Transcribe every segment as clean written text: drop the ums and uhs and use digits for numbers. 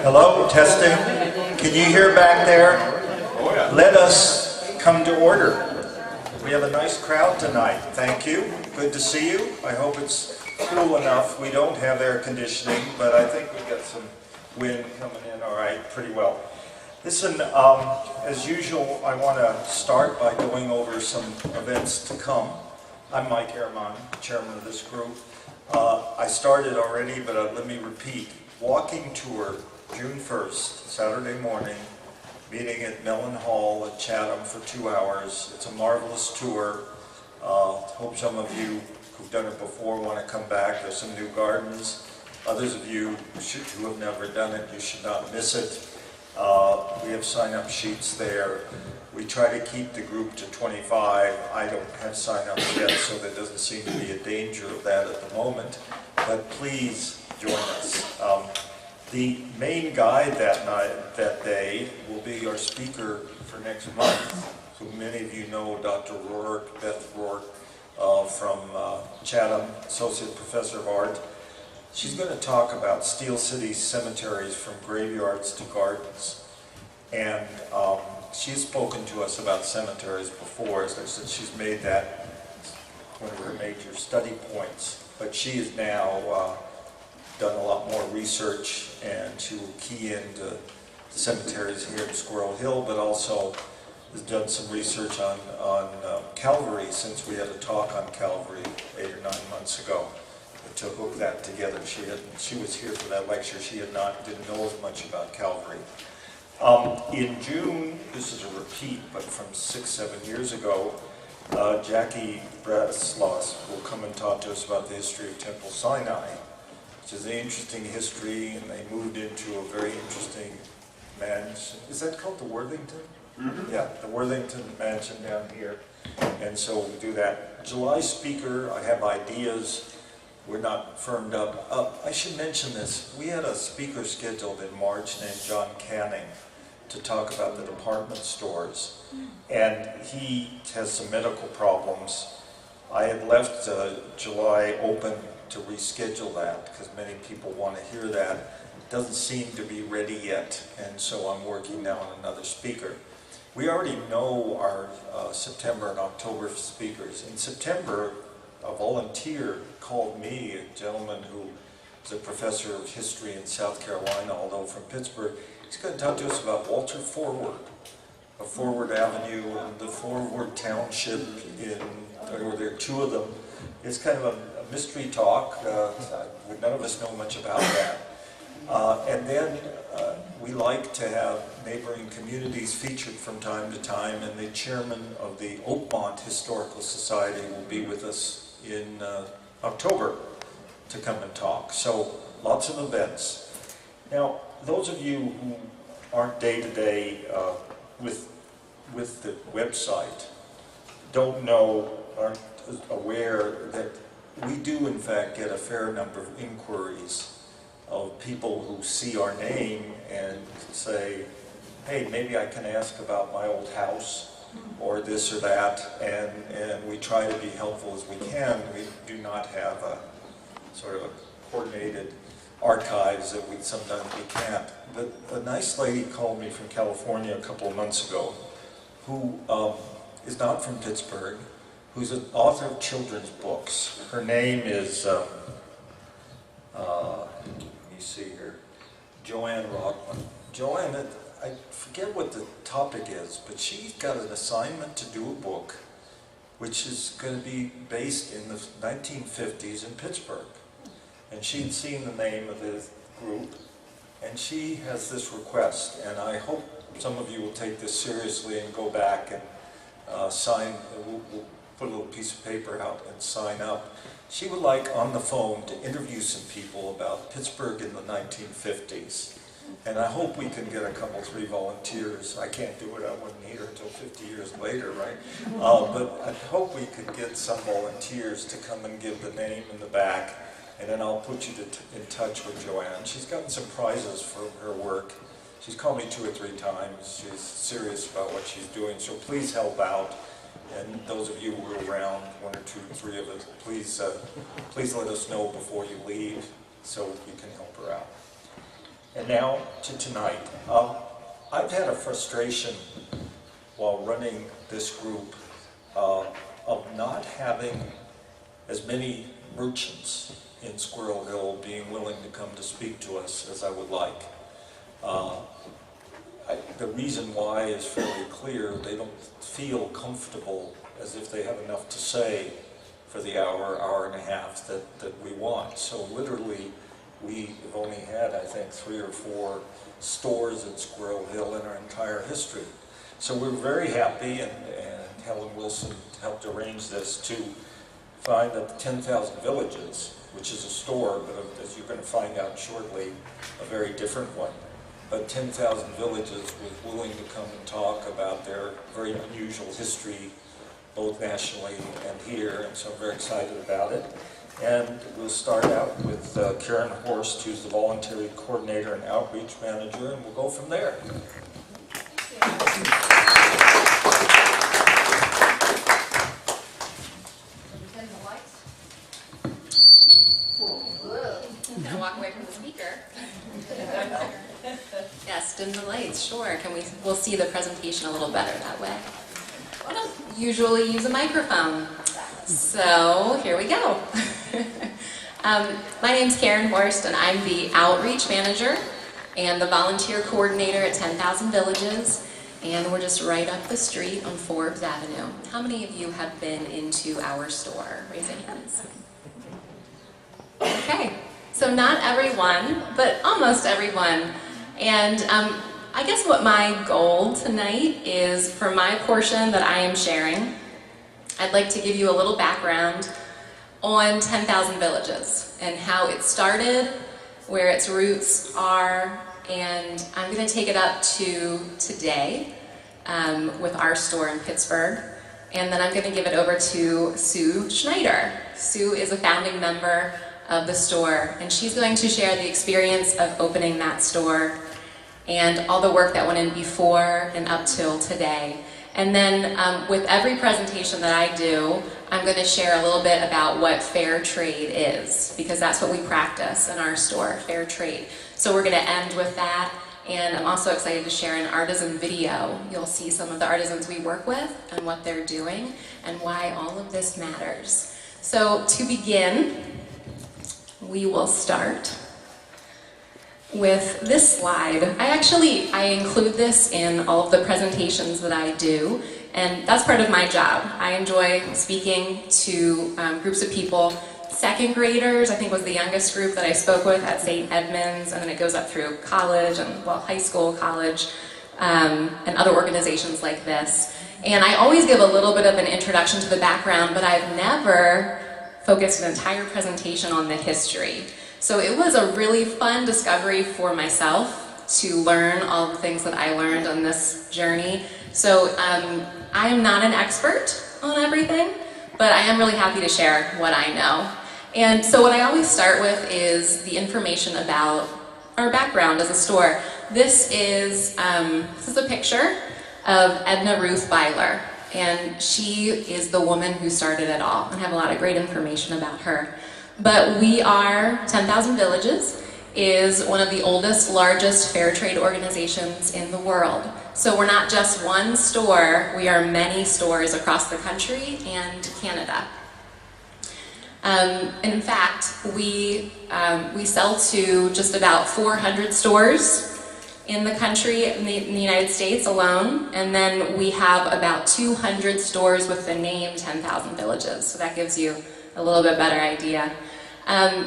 Hello, testing. Can you hear back there? Let us come to order. We have a nice crowd tonight. Thank you. Good to see you. I hope it's cool enough. We don't have air conditioning, but I think we got some wind coming in all right, pretty well. Listen, as usual, I want to start by going over some events to come. I'm Mike Ehrman, chairman of this group. I started already, but let me repeat. Walking tour, June 1st, Saturday morning, meeting at Mellon Hall at Chatham for 2 hours. It's a marvelous tour. Hope some of you who've done it before want to come back. There's some new gardens. Others of you who have never done it, you should not miss it. We have sign-up sheets there. We try to keep the group to 25. I don't have sign-ups yet, so there doesn't seem to be a danger of that at the moment. But please join us. The main guide that day will be our speaker for next month, who many of you know, Dr. Rourke, Beth Rourke from Chatham, Associate Professor of Art. She's going to talk about Steel City's cemeteries from graveyards to gardens. And she's spoken to us about cemeteries before. As I said, she's made that one of her major study points. But she has now done a lot more research, and she will key into the cemeteries here at Squirrel Hill, but also has done some research on Calvary, since we had a talk on Calvary 8 or 9 months ago. To hook that together, she was here for that lecture. She didn't know as much about Calvary. In June, this is a repeat, but from 6-7 years ago, Jackie Breslos will come and talk to us about the history of Temple Sinai, which is an interesting history, and they moved into a very interesting mansion. Is that called the Worthington? Mm-hmm. Yeah, the Worthington mansion down here. And so we do that. July speaker, I have ideas. We're not firmed up. I should mention this. We had a speaker scheduled in March named John Canning to talk about the department stores. And he has some medical problems. I had left July open to reschedule that because many people want to hear that. It doesn't seem to be ready yet, and so I'm working now on another speaker. We already know our September and October speakers. In September, a volunteer called me, a gentleman who is a professor of history in South Carolina, although from Pittsburgh. He's going to talk to us about Walter Forward, of Forward Avenue and the Forward Township, or there are two of them. It's kind of a mystery talk. None of us know much about that. And then we like to have neighboring communities featured from time to time, and the chairman of the Oakmont Historical Society will be with us in October to come and talk. So lots of events. Now, those of you who aren't day-to-day with the website don't know, aren't aware that we do in fact get a fair number of inquiries of people who see our name and say, hey, maybe I can ask about my old house or this or that, and we try to be helpful as we can. We do not have a sort of a coordinated archives that sometimes we can't. But a nice lady called me from California a couple of months ago who is not from Pittsburgh, who's an author of children's books. Her name is, let me see here, Joanne Rockman. Joanne, I forget what the topic is, but she's got an assignment to do a book which is going to be based in the 1950s in Pittsburgh. And she'd seen the name of the group, and she has this request, and I hope some of you will take this seriously and go back and sign. We'll put a little piece of paper out and sign up. She would like on the phone to interview some people about Pittsburgh in the 1950s. And I hope we can get a couple, 3 volunteers. I can't do it, I wouldn't need her until 50 years later, right? But I hope we could get some volunteers to come and give the name in the back, and then I'll put you in touch with Joanne. She's gotten some prizes for her work. She's called me 2 or 3 times. She's serious about what she's doing, so please help out. And those of you who are around, 1 or 2 or 3 of us, please let us know before you leave so you can help her out. And now to tonight. I've had a frustration while running this group of not having as many merchants in Squirrel Hill being willing to come to speak to us as I would like. The reason why is fairly clear. They don't feel comfortable as if they have enough to say for the hour, hour and a half that we want. So literally, we have only had, I think, 3 or 4 stores in Squirrel Hill in our entire history. So we're very happy, and Helen Wilson helped arrange this, to find that the 10,000 Villages, which is a store, but as you're going to find out shortly, a very different one. But 10,000 Villages was willing to come and talk about their very unusual history, both nationally and here, and so I'm very excited about it. And we'll start out with Karen Horst, who's the voluntary coordinator and outreach manager, and we'll go from there. I'm gonna walk away from the speaker. Yes, dim the lights, sure. We'll see the presentation a little better that way. I don't usually use a microphone, so here we go. My name's Karen Horst, and I'm the outreach manager and the volunteer coordinator at 10,000 Villages, and we're just right up the street on Forbes Avenue. How many of you have been into our store? Raise your hands. Okay, so not everyone, but almost everyone. And I guess what my goal tonight is, for my portion that I am sharing, I'd like to give you a little background on 10,000 Villages and how it started, where its roots are, and I'm going to take it up to today with our store in Pittsburgh. And then I'm going to give it over to Sue Schneider. Sue is a founding member of the store, and she's going to share the experience of opening that store and all the work that went in before and up till today. And then with every presentation that I do, I'm going to share a little bit about what fair trade is, because that's what we practice in our store, fair trade. So we're going to end with that, and I'm also excited to share an artisan video. You'll see some of the artisans we work with and what they're doing and why all of this matters. So to begin, we will start with this slide. I include this in all of the presentations that I do, and that's part of my job. I enjoy speaking to groups of people. Second graders, I think, was the youngest group that I spoke with at St. Edmunds, and then it goes up through college and, well, high school, college, and other organizations like this. And I always give a little bit of an introduction to the background, but I've never focused an entire presentation on the history. So it was a really fun discovery for myself to learn all the things that I learned on this journey. So I am not an expert on everything, but I am really happy to share what I know. And so what I always start with is the information about our background as a store. This is a picture of Edna Ruth Byler, and she is the woman who started it all, and I have a lot of great information about her. But we are 10,000 Villages is one of the oldest, largest fair trade organizations in the world. So we're not just one store, we are many stores across the country and Canada. And in fact, we sell to just about 400 stores in the country, in the United States alone, and then we have about 200 stores with the name 10,000 Villages, so that gives you a little bit better idea.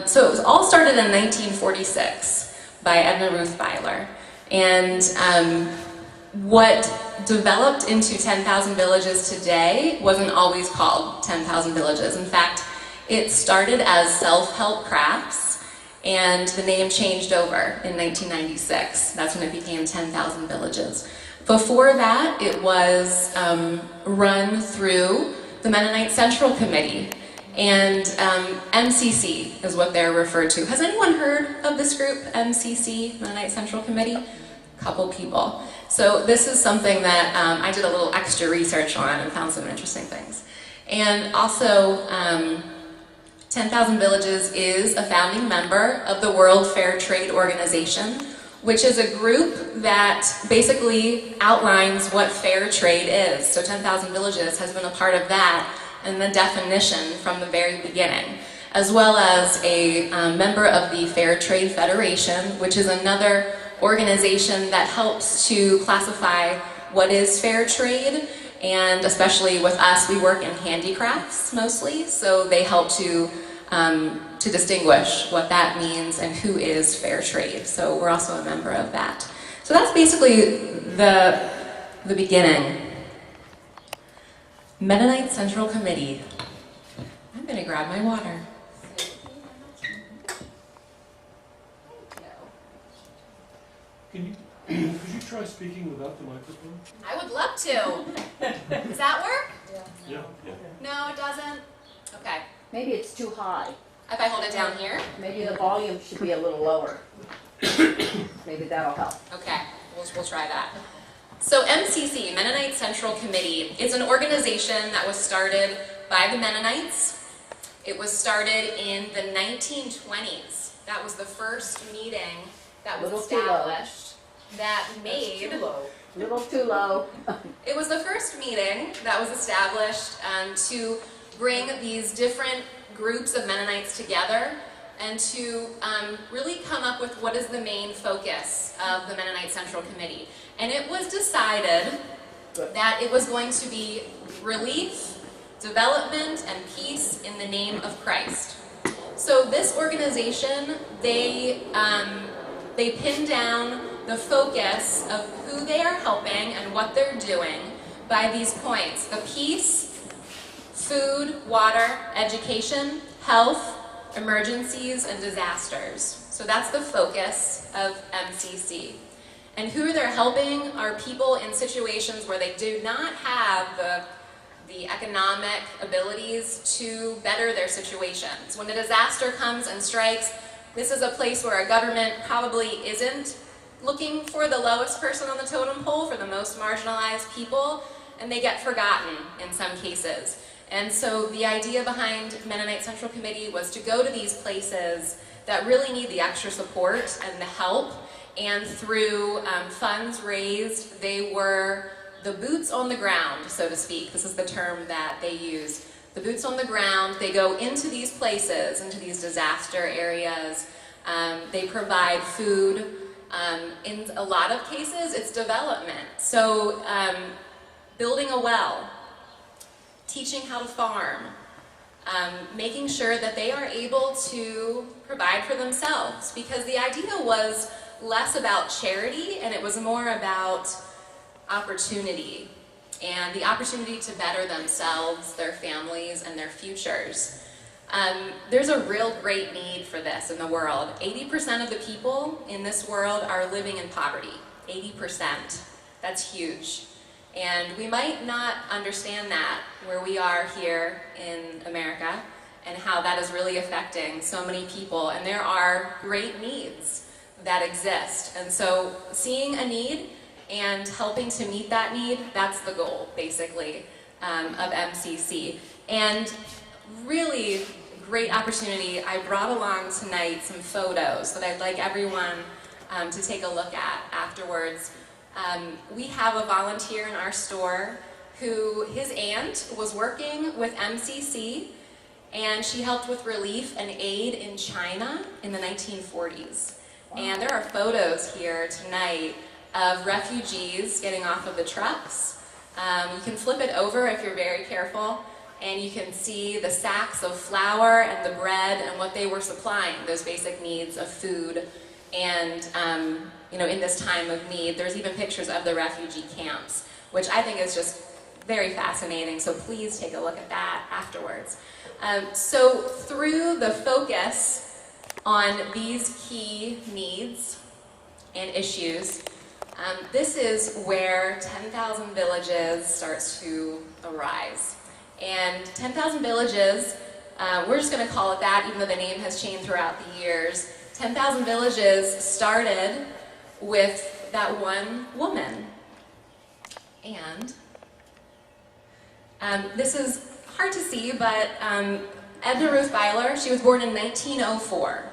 So it was all started in 1946 by Edna Ruth Byler, and what developed into 10,000 Villages today wasn't always called 10,000 Villages. In fact, it started as self-help crafts, and the name changed over in 1996. That's when it became 10,000 Villages. Before that, it was run through the Mennonite Central Committee, and MCC is what they're referred to. Has anyone heard of this group, MCC, Mennonite Central Committee? A couple people. So this is something that I did a little extra research on and found some interesting things. And also, 10,000 Villages is a founding member of the World Fair Trade Organization, which is a group that basically outlines what fair trade is. So 10,000 Villages has been a part of that and the definition from the very beginning, as well as a member of the Fair Trade Federation, which is another organization that helps to classify what is fair trade. And especially with us, we work in handicrafts mostly, so they help to distinguish what that means and who is fair trade. So we're also a member of that. So that's basically the beginning. Mennonite Central Committee. I'm going to grab my water. Could you try speaking without the microphone? I would love to. Does that work? Yeah. No, it doesn't? Okay. Maybe it's too high. If I hold it down here? Maybe the volume should be a little lower. Maybe that'll help. Okay, we'll try that. So MCC, Mennonite Central Committee, is an organization that was started by the Mennonites. It was started in the 1920s. That was the first meeting that was established that made... Little too low. It was the first meeting that was established to bring these different groups of Mennonites together and to really come up with what is the main focus of the Mennonite Central Committee. And it was decided that it was going to be relief, development, and peace in the name of Christ. So this organization, they pin down the focus of who they are helping and what they're doing by these points: the peace, food, water, education, health, emergencies, and disasters. So that's the focus of MCC. And who they're helping are people in situations where they do not have the economic abilities to better their situations. When a disaster comes and strikes, this is a place where a government probably isn't looking for the lowest person on the totem pole, for the most marginalized people, and they get forgotten in some cases. And so the idea behind Mennonite Central Committee was to go to these places that really need the extra support and the help, and through funds raised, they were the boots on the ground, so to speak. This is the term that they use. The boots on the ground, they go into these places, into these disaster areas. They provide food. In a lot of cases, it's development. So building a well, teaching how to farm, making sure that they are able to provide for themselves. Because the idea was less about charity and it was more about opportunity, and the opportunity to better themselves, their families, and their futures. There's a real great need for this in the world. 80% of the people in this world are living in poverty. 80%. That's huge. And we might not understand that where we are here in America and how that is really affecting so many people. And there are great needs that exist. And so seeing a need and helping to meet that need, that's the goal, basically, of MCC. And really great opportunity. I brought along tonight some photos that I'd like everyone to take a look at afterwards. We have a volunteer in our store who, his aunt was working with MCC, and she helped with relief and aid in China in the 1940s. Wow. And there are photos here tonight of refugees getting off of the trucks. You can flip it over if you're very careful, and you can see the sacks of flour and the bread and what they were supplying, those basic needs of food. And you know, in this time of need, there's even pictures of the refugee camps, which I think is just very fascinating. So please take a look at that afterwards. So through the focus on these key needs and issues, this is where 10,000 Villages starts to arise. And 10,000 Villages, we're just going to call it that, even though the name has changed throughout the years. 10,000 Villages started with that one woman. And this is hard to see, but Edna Ruth Byler, she was born in 1904.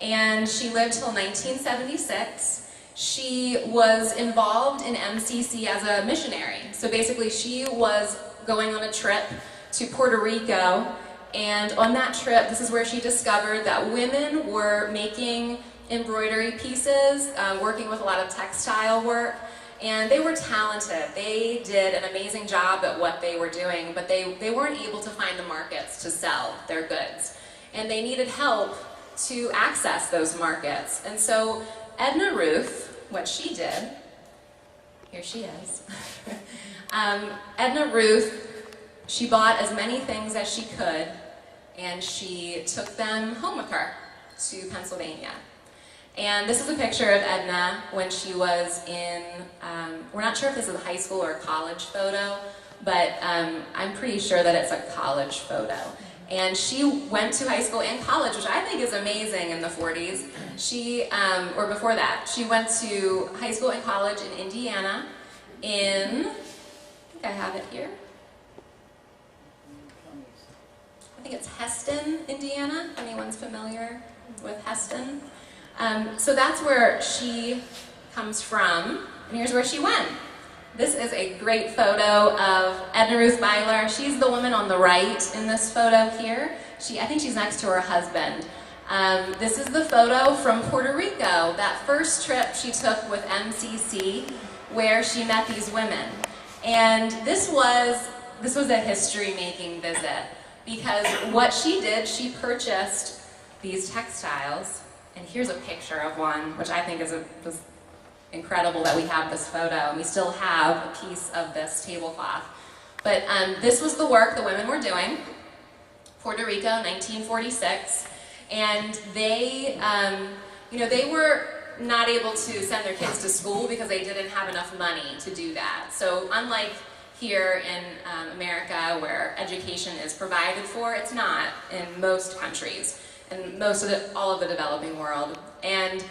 And she lived till 1976. she was involved in MCC as a missionary. So basically she was going on a trip to Puerto Rico, and on that trip, this is where she discovered that women were making embroidery pieces, working with a lot of textile work, and they were talented. They did an amazing job at what they were doing, but they weren't able to find the markets to sell their goods. And they needed help to access those markets. And so Edna Ruth, what she did, here she is, Edna Ruth, she bought as many things as she could, and she took them home with her to Pennsylvania. And this is a picture of Edna when she was in, we're not sure if this is a high school or a college photo, but I'm pretty sure that it's a college photo. And she went to high school and college, which I think is amazing in the 40s. She, or before that, she went to high school and college in Indiana in, I think I have it here. I think it's Heston, Indiana, if anyone's familiar with Heston. So that's where she comes from, and here's where she went. This is a great photo of Edna Ruth Byler. She's the woman on the right in this photo here. I think she's next to her husband. This is the photo from Puerto Rico, that first trip she took with MCC, where she met these women. And this was a history-making visit, because what she did, she purchased these textiles, and here's a picture of one, which I think is incredible that we have this photo, and we still have a piece of this tablecloth. But this was the work the women were doing, Puerto Rico, 1946, and they, they were not able to send their kids to school because they didn't have enough money to do that. So unlike here in America, where education is provided for, it's not in most countries, and all of the developing world. And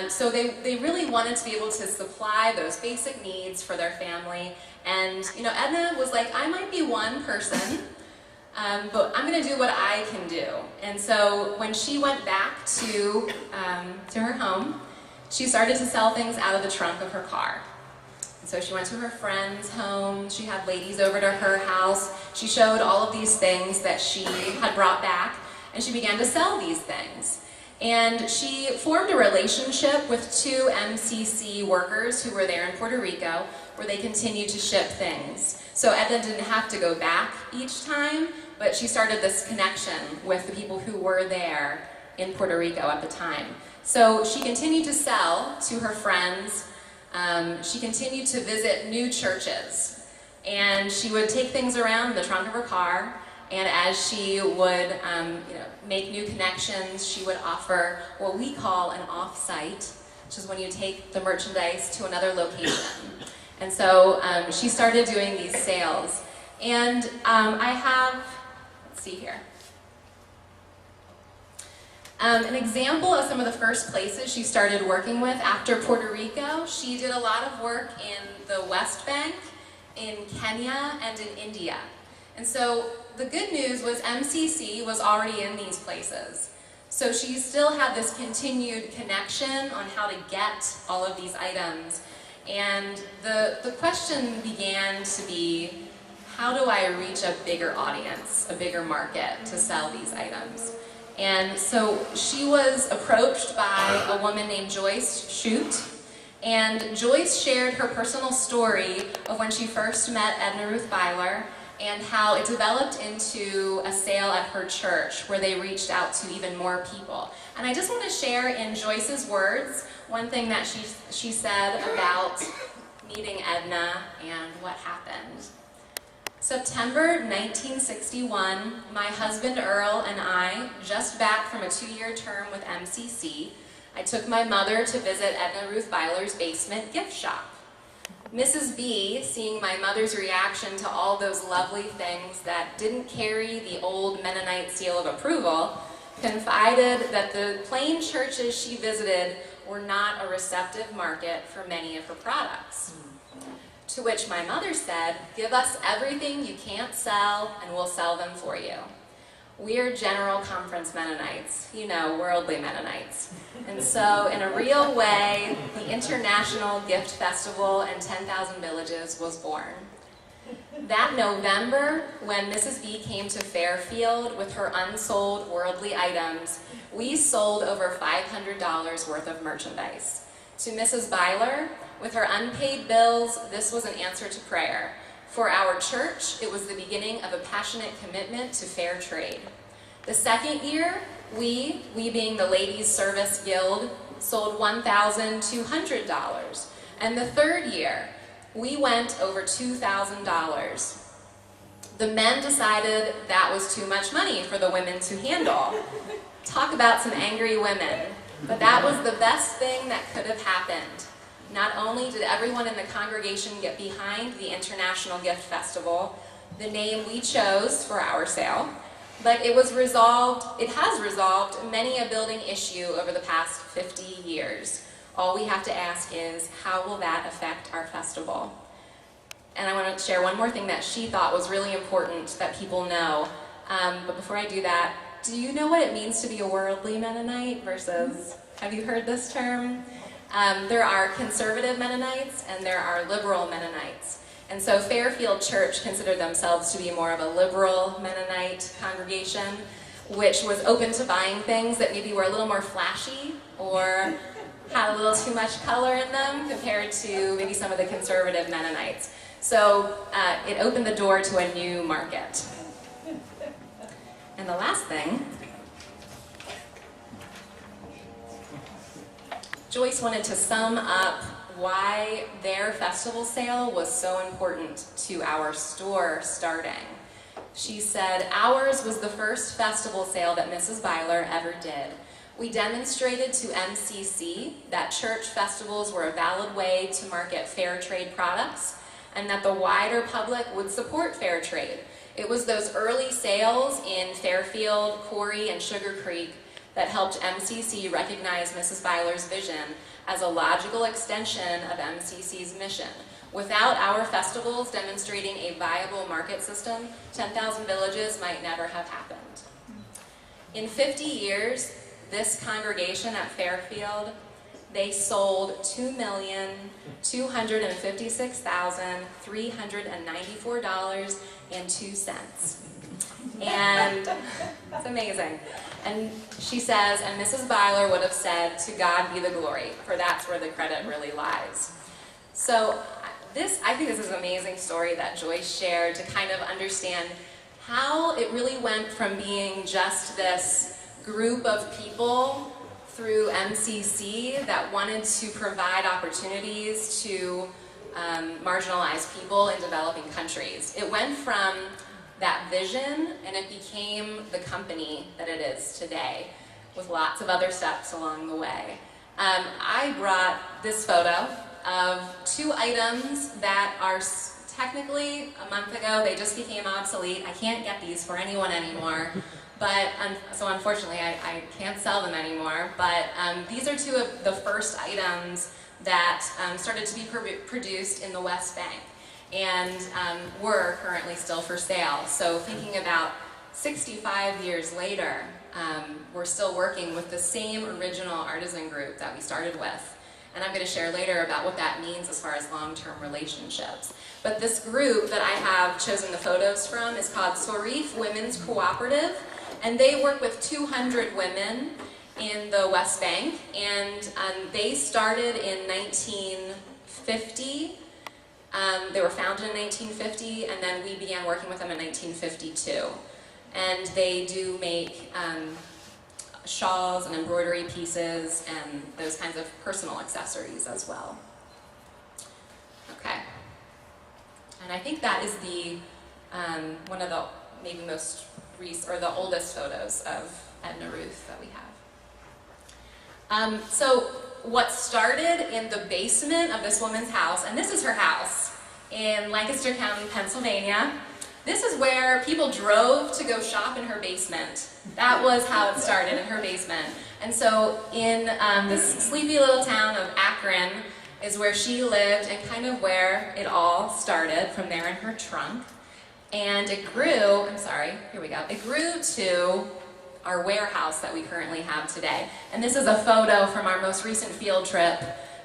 so they really wanted to be able to supply those basic needs for their family. And Edna was like, I might be one person, but I'm going to do what I can do. And so when she went back to her home, she started to sell things out of the trunk of her car. And so she went to her friend's home, she had ladies over to her house, she showed all of these things that she had brought back, and she began to sell these things. And she formed a relationship with two MCC workers who were there in Puerto Rico, where they continued to ship things. So Edna didn't have to go back each time, but she started this connection with the people who were there in Puerto Rico at the time. So she continued to sell to her friends. She continued to visit new churches, and she would take things around in the trunk of her car, and as she would make new connections, she would offer what we call an off-site, which is when you take the merchandise to another location. And so she started doing these sales. And I have, let's see here, an example of some of the first places she started working with after Puerto Rico. She did a lot of work in the West Bank, in Kenya, and in India. And so the good news was MCC was already in these places. So she still had this continued connection on how to get all of these items. And the question began to be, how do I reach a bigger audience, a bigger market to sell these items? And so she was approached by a woman named Joyce Shute, and Joyce shared her personal story of when she first met Edna Ruth Byler and how it developed into a sale at her church where they reached out to even more people. And I just want to share in Joyce's words one thing that she said about meeting Edna and what happened. September 1961, my husband Earl and I, just back from a 2-year term with MCC, I took my mother to visit Edna Ruth Byler's basement gift shop. Mrs. B, seeing my mother's reaction to all those lovely things that didn't carry the old Mennonite seal of approval, confided that the plain churches she visited were not a receptive market for many of her products. To which my mother said, "Give us everything you can't sell and we'll sell them for you." We're General Conference Mennonites, you know, worldly Mennonites. And so, in a real way, the International Gift Festival and 10,000 Villages was born. That November, when Mrs. B came to Fairfield with her unsold worldly items, we sold over $500 worth of merchandise. To Mrs. Byler, with her unpaid bills, this was an answer to prayer. For our church, it was the beginning of a passionate commitment to fair trade. The second year, we being the Ladies Service Guild, sold $1,200. And the third year, we went over $2,000. The men decided that was too much money for the women to handle. Talk about some angry women. But that was the best thing that could have happened. Not only did everyone in the congregation get behind the International Gift Festival, the name we chose for our sale, but it has resolved many a building issue over the past 50 years. All we have to ask is, how will that affect our festival? And I want to share one more thing that she thought was really important that people know. But before I do that, do you know what it means to be a worldly Mennonite versus, have you heard this term? There are conservative Mennonites and there are liberal Mennonites. And so Fairfield Church considered themselves to be more of a liberal Mennonite congregation, which was open to buying things that maybe were a little more flashy or had a little too much color in them compared to maybe some of the conservative Mennonites. So it opened the door to a new market. And the last thing, Joyce wanted to sum up why their festival sale was so important to our store starting. She said, ours was the first festival sale that Mrs. Byler ever did. We demonstrated to MCC that church festivals were a valid way to market fair trade products and that the wider public would support fair trade. It was those early sales in Fairfield, Quarry, and Sugar Creek that helped MCC recognize Mrs. Byler's vision as a logical extension of MCC's mission. Without our festivals demonstrating a viable market system, 10,000 Villages might never have happened. In 50 years, this congregation at Fairfield, they sold $2,256,394.02. And it's amazing. And she says, and Mrs. Byler would have said, to God be the glory, for that's where the credit really lies. So I think this is an amazing story that Joyce shared to kind of understand how it really went from being just this group of people through MCC that wanted to provide opportunities to marginalized people in developing countries. It went from that vision and it became the company that it is today with lots of other steps along the way. I brought this photo of two items that are technically a month ago, they just became obsolete. I can't get these for anyone anymore. But, so unfortunately, I can't sell them anymore. But these are two of the first items that started to be produced in the West Bank and were currently still for sale. So thinking about 65 years later, we're still working with the same original artisan group that we started with. And I'm going to share later about what that means as far as long-term relationships. But this group that I have chosen the photos from is called Sorif Women's Cooperative. And they work with 200 women in the West Bank, and they started in 1950. They were founded in 1950, and then we began working with them in 1952. And they do make shawls and embroidery pieces and those kinds of personal accessories as well. Okay. And I think that is the one of the maybe most or the oldest photos of Edna Ruth that we have. So what started in the basement of this woman's house, and this is her house in Lancaster County, Pennsylvania. This is where people drove to go shop in her basement. That was how it started, in her basement. And so in this sleepy little town of Akron is where she lived and kind of where it all started, from there in her trunk. And it grew, it grew to our warehouse that we currently have today. And this is a photo from our most recent field trip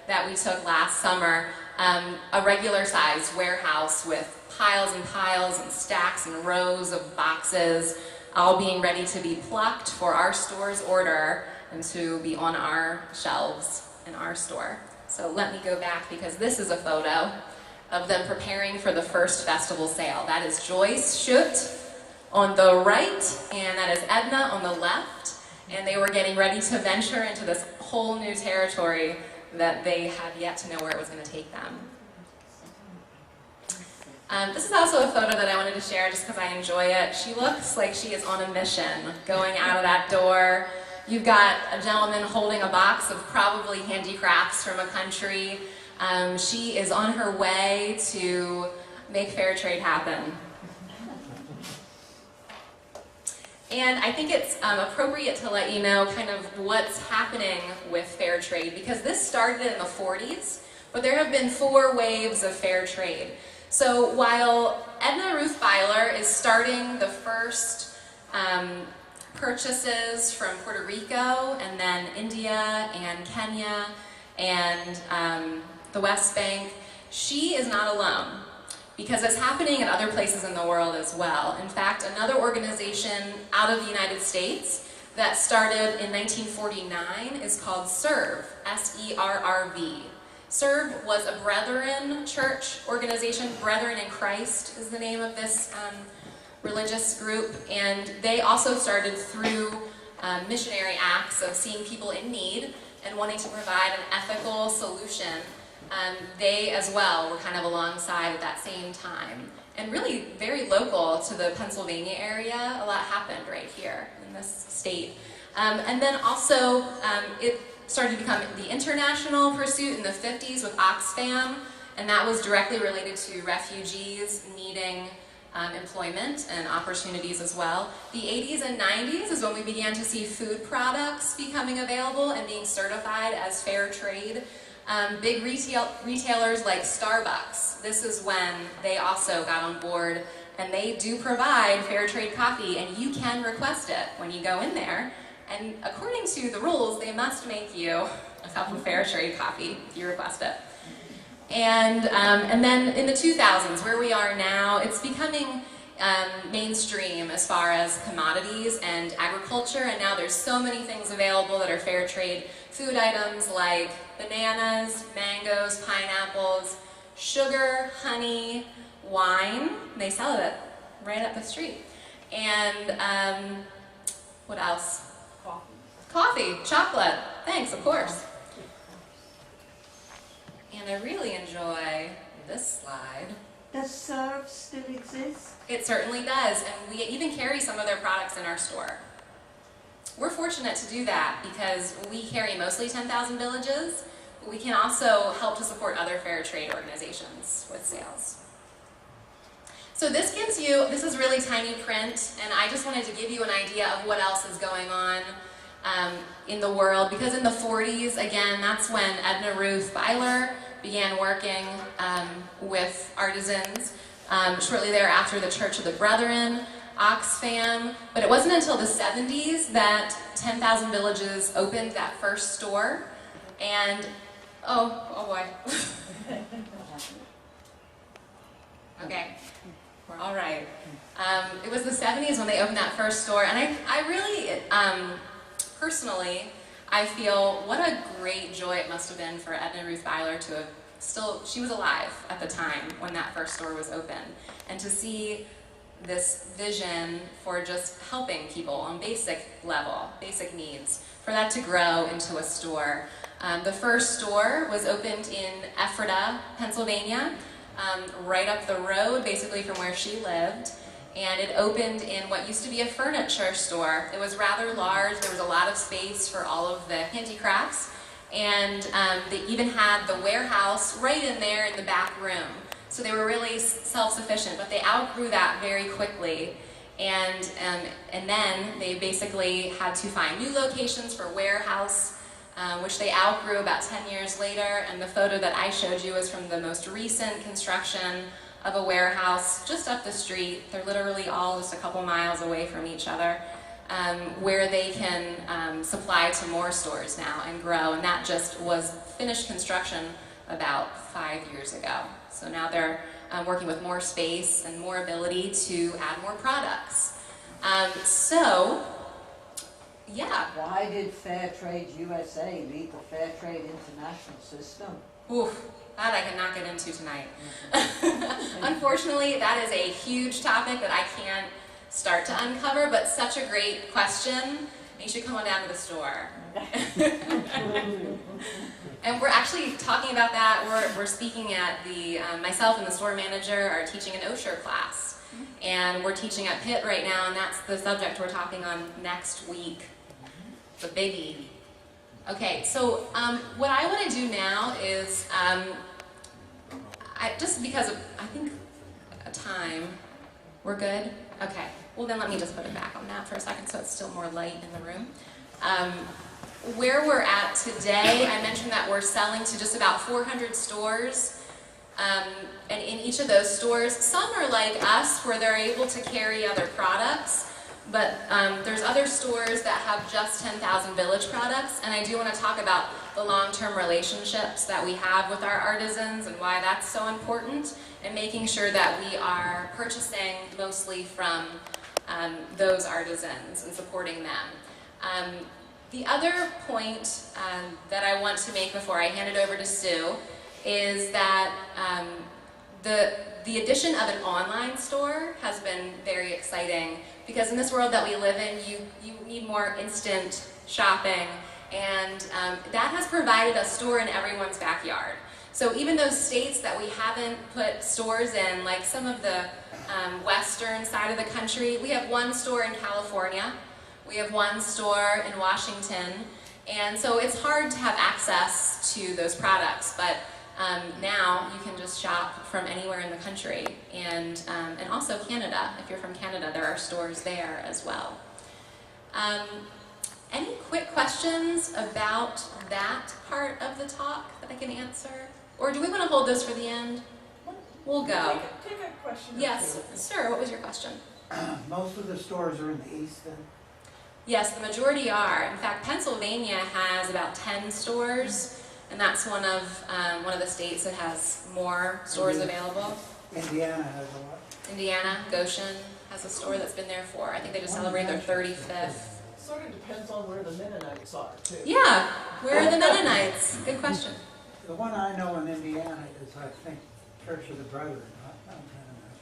that we took last summer. A regular sized warehouse with piles and piles and stacks and rows of boxes, all being ready to be plucked for our store's order and to be on our shelves in our store. So let me go back, because this is a photo of them preparing for the first festival sale. That is Joyce Schutt on the right, and that is Edna on the left. And they were getting ready to venture into this whole new territory that they had yet to know where it was going to take them. This is also a photo that I wanted to share just because I enjoy it. She looks like she is on a mission, going out of that door. You've got a gentleman holding a box of probably handicrafts from a country. She is on her way to make fair trade happen. And I think it's appropriate to let you know kind of what's happening with fair trade, because this started in the 40s, but there have been 4 waves of fair trade. So while Edna Ruth Byler is starting the first purchases from Puerto Rico, and then India and Kenya and the West Bank, she is not alone, because it's happening in other places in the world as well. In fact, another organization out of the United States that started in 1949 is called SERV, S-E-R-R-V. SERV was a Brethren church organization. Brethren in Christ is the name of this religious group, and they also started through missionary acts of seeing people in need and wanting to provide an ethical solution. They as well were kind of alongside at that same time, and really very local to the Pennsylvania area. A lot happened right here in this state. And then also it started to become the international pursuit in the 50s with Oxfam, and that was directly related to refugees needing employment and opportunities as well. The 80s and 90s is when we began to see food products becoming available and being certified as fair trade. Big retailers like Starbucks, this is when they also got on board, and they do provide fair trade coffee, and you can request it when you go in there. And according to the rules, they must make you a cup of fair trade coffee if you request it. And then in the 2000s, where we are now, it's becoming mainstream as far as commodities and agriculture, and now there's so many things available that are fair trade food items like bananas, mangoes, pineapples, sugar, honey, wine. They sell it right up the street. And what else? Coffee, chocolate, thanks, of course. And I really enjoy this slide. Does SERV still exist? It certainly does, and we even carry some of their products in our store. We're fortunate to do that because we carry mostly 10,000 villages, but we can also help to support other fair trade organizations with sales. So this is really tiny print, and I just wanted to give you an idea of what else is going on in the world, because in the 40s, again, that's when Edna Ruth Byler began working with artisans. Shortly thereafter, the Church of the Brethren, Oxfam, but it wasn't until the 70s that 10,000 Villages opened that first store, and oh boy. Okay, we're all right. It was the 70s when they opened that first store, and I really, personally, I feel what a great joy it must have been for Edna Ruth Byler to have she was alive at the time when that first store was open, and to see this vision for just helping people on basic level, basic needs, for that to grow into a store. The first store was opened in Ephrata, Pennsylvania, right up the road basically from where she lived. And it opened in what used to be a furniture store. It was rather large. There was a lot of space for all of the handicrafts. And they even had the warehouse right in there in the back room. So they were really self-sufficient, but they outgrew that very quickly. And then they basically had to find new locations for warehouse, which they outgrew about 10 years later. And the photo that I showed you is from the most recent construction of a warehouse just up the street. They're literally all just a couple miles away from each other, where they can supply to more stores now and grow. And that just was finished construction about 5 years ago. So now they're working with more space and more ability to add more products. Yeah. Why did Fair Trade USA lead the Fair Trade International system? Oof, that I cannot get into tonight. Unfortunately, that is a huge topic that I can't start to uncover, but such a great question. You should come on down to the store. And we're actually talking about that. We're speaking at the, myself and the store manager are teaching an OSHER class. And we're teaching at Pitt right now, and that's the subject we're talking on next week. The biggie. Okay, so what I want to do now is, just because of, I think, a time, we're good? Okay, well then let me just put it back on that for a second so it's still more light in the room. Where we're at today, I mentioned that we're selling to just about 400 stores. And in each of those stores, some are like us where they're able to carry other products. But there's other stores that have just 10,000 Village products, and I do want to talk about the long-term relationships that we have with our artisans and why that's so important, and making sure that we are purchasing mostly from those artisans and supporting them. The other point that I want to make before I hand it over to Sue is that the addition of an online store has been very exciting, because in this world that we live in, you need more instant shopping, and that has provided a store in everyone's backyard. So even those states that we haven't put stores in, like some of the western side of the country, we have one store in California, we have one store in Washington, and so it's hard to have access to those products, but now you can just shop from anywhere in the country, and also Canada. If you're from Canada, there are stores there as well. Any quick questions about that part of the talk that I can answer? Or do we want to hold those for the end? We'll go. Take a question. Yes, sir, what was your question? Most of the stores are in the east then? Yes, the majority are. In fact, Pennsylvania has about 10 stores, and that's one of the states that has more stores available. Indiana has a lot. Indiana, Goshen has a store that's been there for, I think they just celebrated their 35th. Sort of depends on where the Mennonites are, too. Yeah, where are the Mennonites? Good question. The one I know in Indiana is, I think, Church of the Brethren.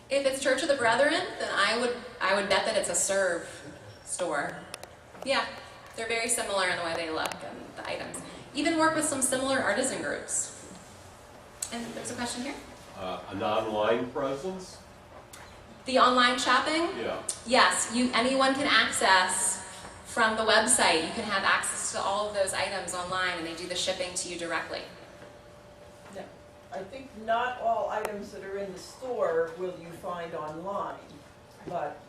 If it's Church of the Brethren, then I would bet that it's a Serve store. Yeah, they're very similar in the way they look and the items. Even work with some similar artisan groups. And there's a question here? An online presence? The online shopping? Yeah. Yes, anyone can access from the website. You can have access to all of those items online, and they do the shipping to you directly. Yeah. I think not all items that are in the store will you find online, but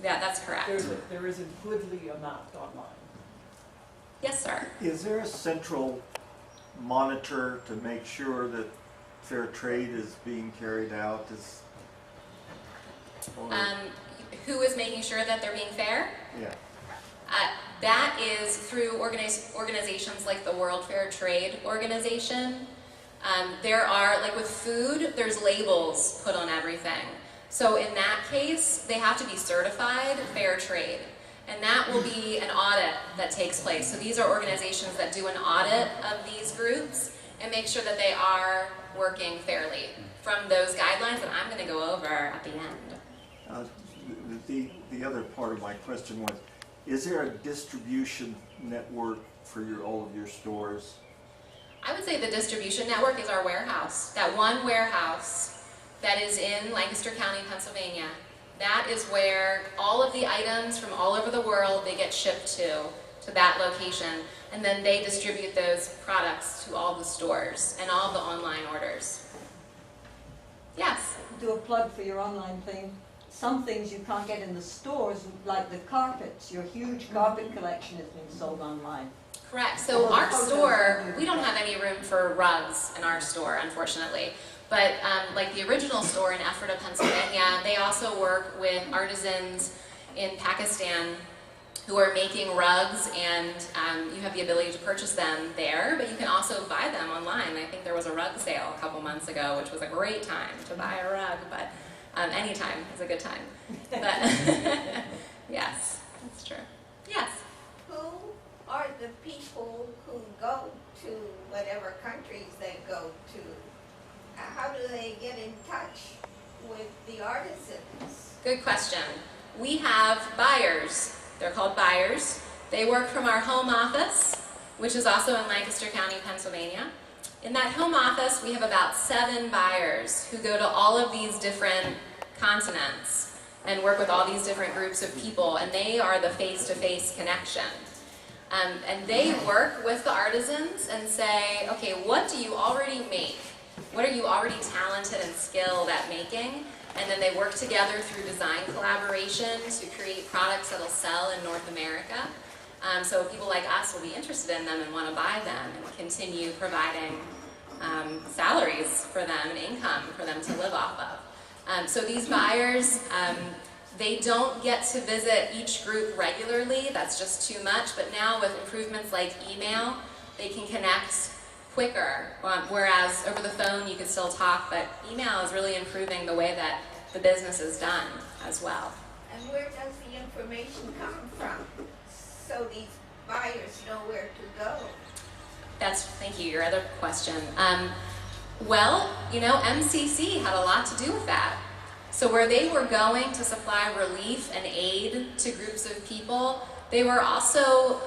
Yeah, that's correct. there is a goodly amount online. Yes, sir. Is there a central monitor to make sure that fair trade is being carried out? Who is making sure that they're being fair? Yeah. That is through organizations like the World Fair Trade Organization. There are, like with food, there's labels put on everything. So in that case, they have to be certified fair trade. And that will be an audit that takes place. So these are organizations that do an audit of these groups and make sure that they are working fairly from those guidelines that I'm going to go over at the end. The other part of my question was, is there a distribution network for all of your stores? I would say the distribution network is our warehouse. That one warehouse that is in Lancaster County, Pennsylvania. That is where all of the items from all over the world, they get shipped to that location. And then they distribute those products to all the stores and all the online orders. Yes? Do a plug for your online thing. Some things you can't get in the stores, like the carpets. Your huge carpet collection is being sold online. Correct. So our store, we don't have any room for rugs in our store, unfortunately. But like the original store in Ephrata, Pennsylvania, they also work with artisans in Pakistan who are making rugs, and you have the ability to purchase them there, but you can also buy them online. I think there was a rug sale a couple months ago, which was a great time to buy a rug, but anytime is a good time. But yes, that's true. Yes? Who are the people who go to whatever countries they go to? How do they get in touch with the artisans? Good question. We have buyers. They're called buyers. They work from our home office, which is also in Lancaster County, Pennsylvania. In that home office, we have about 7 buyers who go to all of these different continents and work with all these different groups of people, and they are the face-to-face connection. And they work with the artisans and say, okay, what do you already make? What are you already talented and skilled at making? And then they work together through design collaboration to create products that'll sell in North America. So people like us will be interested in them and want to buy them and continue providing salaries for them and income for them to live off of. So these buyers, they don't get to visit each group regularly. That's just too much. But now with improvements like email, they can connect quicker, whereas over the phone you could still talk, but email is really improving the way that the business is done as well. And where does the information come from so these buyers know where to go? Thank you, your other question. Well, you know, MCC had a lot to do with that. So where they were going to supply relief and aid to groups of people, they were also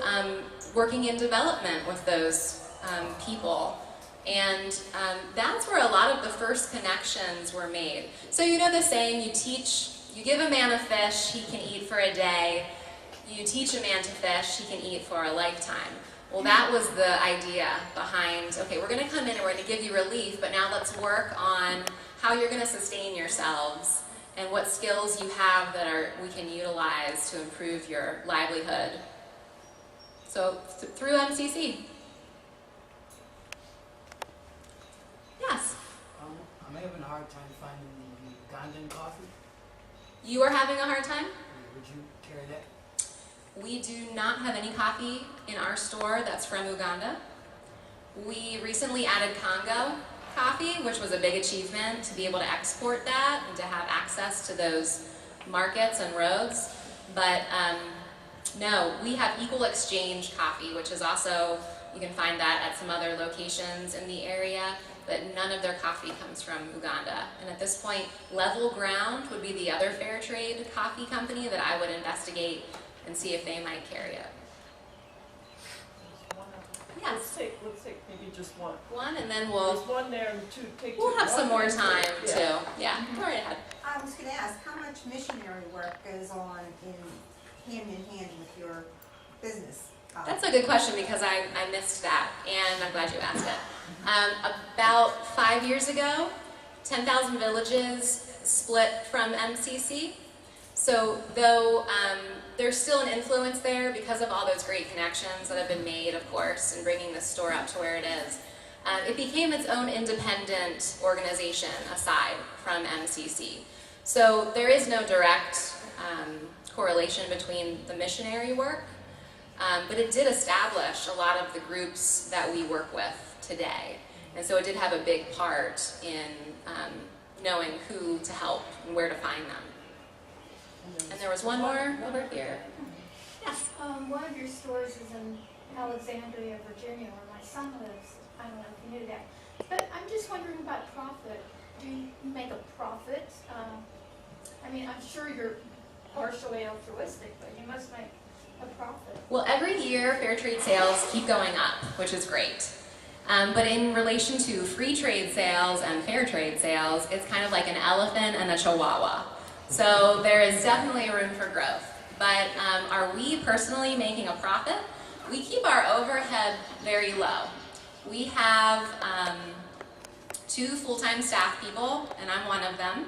working in development with those people, and that's where a lot of the first connections were made. So you know the saying, you give a man a fish, he can eat for a day. You teach a man to fish, he can eat for a lifetime. Well, that was the idea behind, okay, we're going to come in and we're going to give you relief, but now let's work on how you're going to sustain yourselves and what skills you have that we can utilize to improve your livelihood. So through MCC. Yes? I'm having a hard time finding the Ugandan coffee. You are having a hard time? Would you carry that? We do not have any coffee in our store that's from Uganda. We recently added Congo coffee, which was a big achievement to be able to export that and to have access to those markets and roads. But no, we have Equal Exchange coffee, which is also, you can find that at some other locations in the area, but none of their coffee comes from Uganda. And at this point, Level Ground would be the other fair trade coffee company that I would investigate and see if they might carry it. Yes? Let's take maybe just one. One, and then There's one there and two, take we'll two. have some One more and two. time Yeah. too. Yeah, go right ahead. I was going to ask, how much missionary work goes on hand in hand with your business? That's a good question because I missed that, and I'm glad you asked it. About 5 years ago, 10,000 villages split from MCC. So though there's still an influence there because of all those great connections that have been made, of course, in bringing this store up to where it is, it became its own independent organization aside from MCC. So there is no direct correlation between the missionary work, but it did establish a lot of the groups that we work with today. And so it did have a big part in knowing who to help and where to find them. And there was one more over here. Yes? One of your stores is in Alexandria, Virginia, where my son lives. I don't know if you knew that. But I'm just wondering about profit. Do you make a profit? I mean, I'm sure you're partially altruistic, but you must make a profit. Well, every year fair trade sales keep going up, which is great. But in relation to free trade sales and fair trade sales, it's kind of like an elephant and a chihuahua. So there is definitely room for growth. But are we personally making a profit? We keep our overhead very low. We have 2 full-time staff people, and I'm one of them.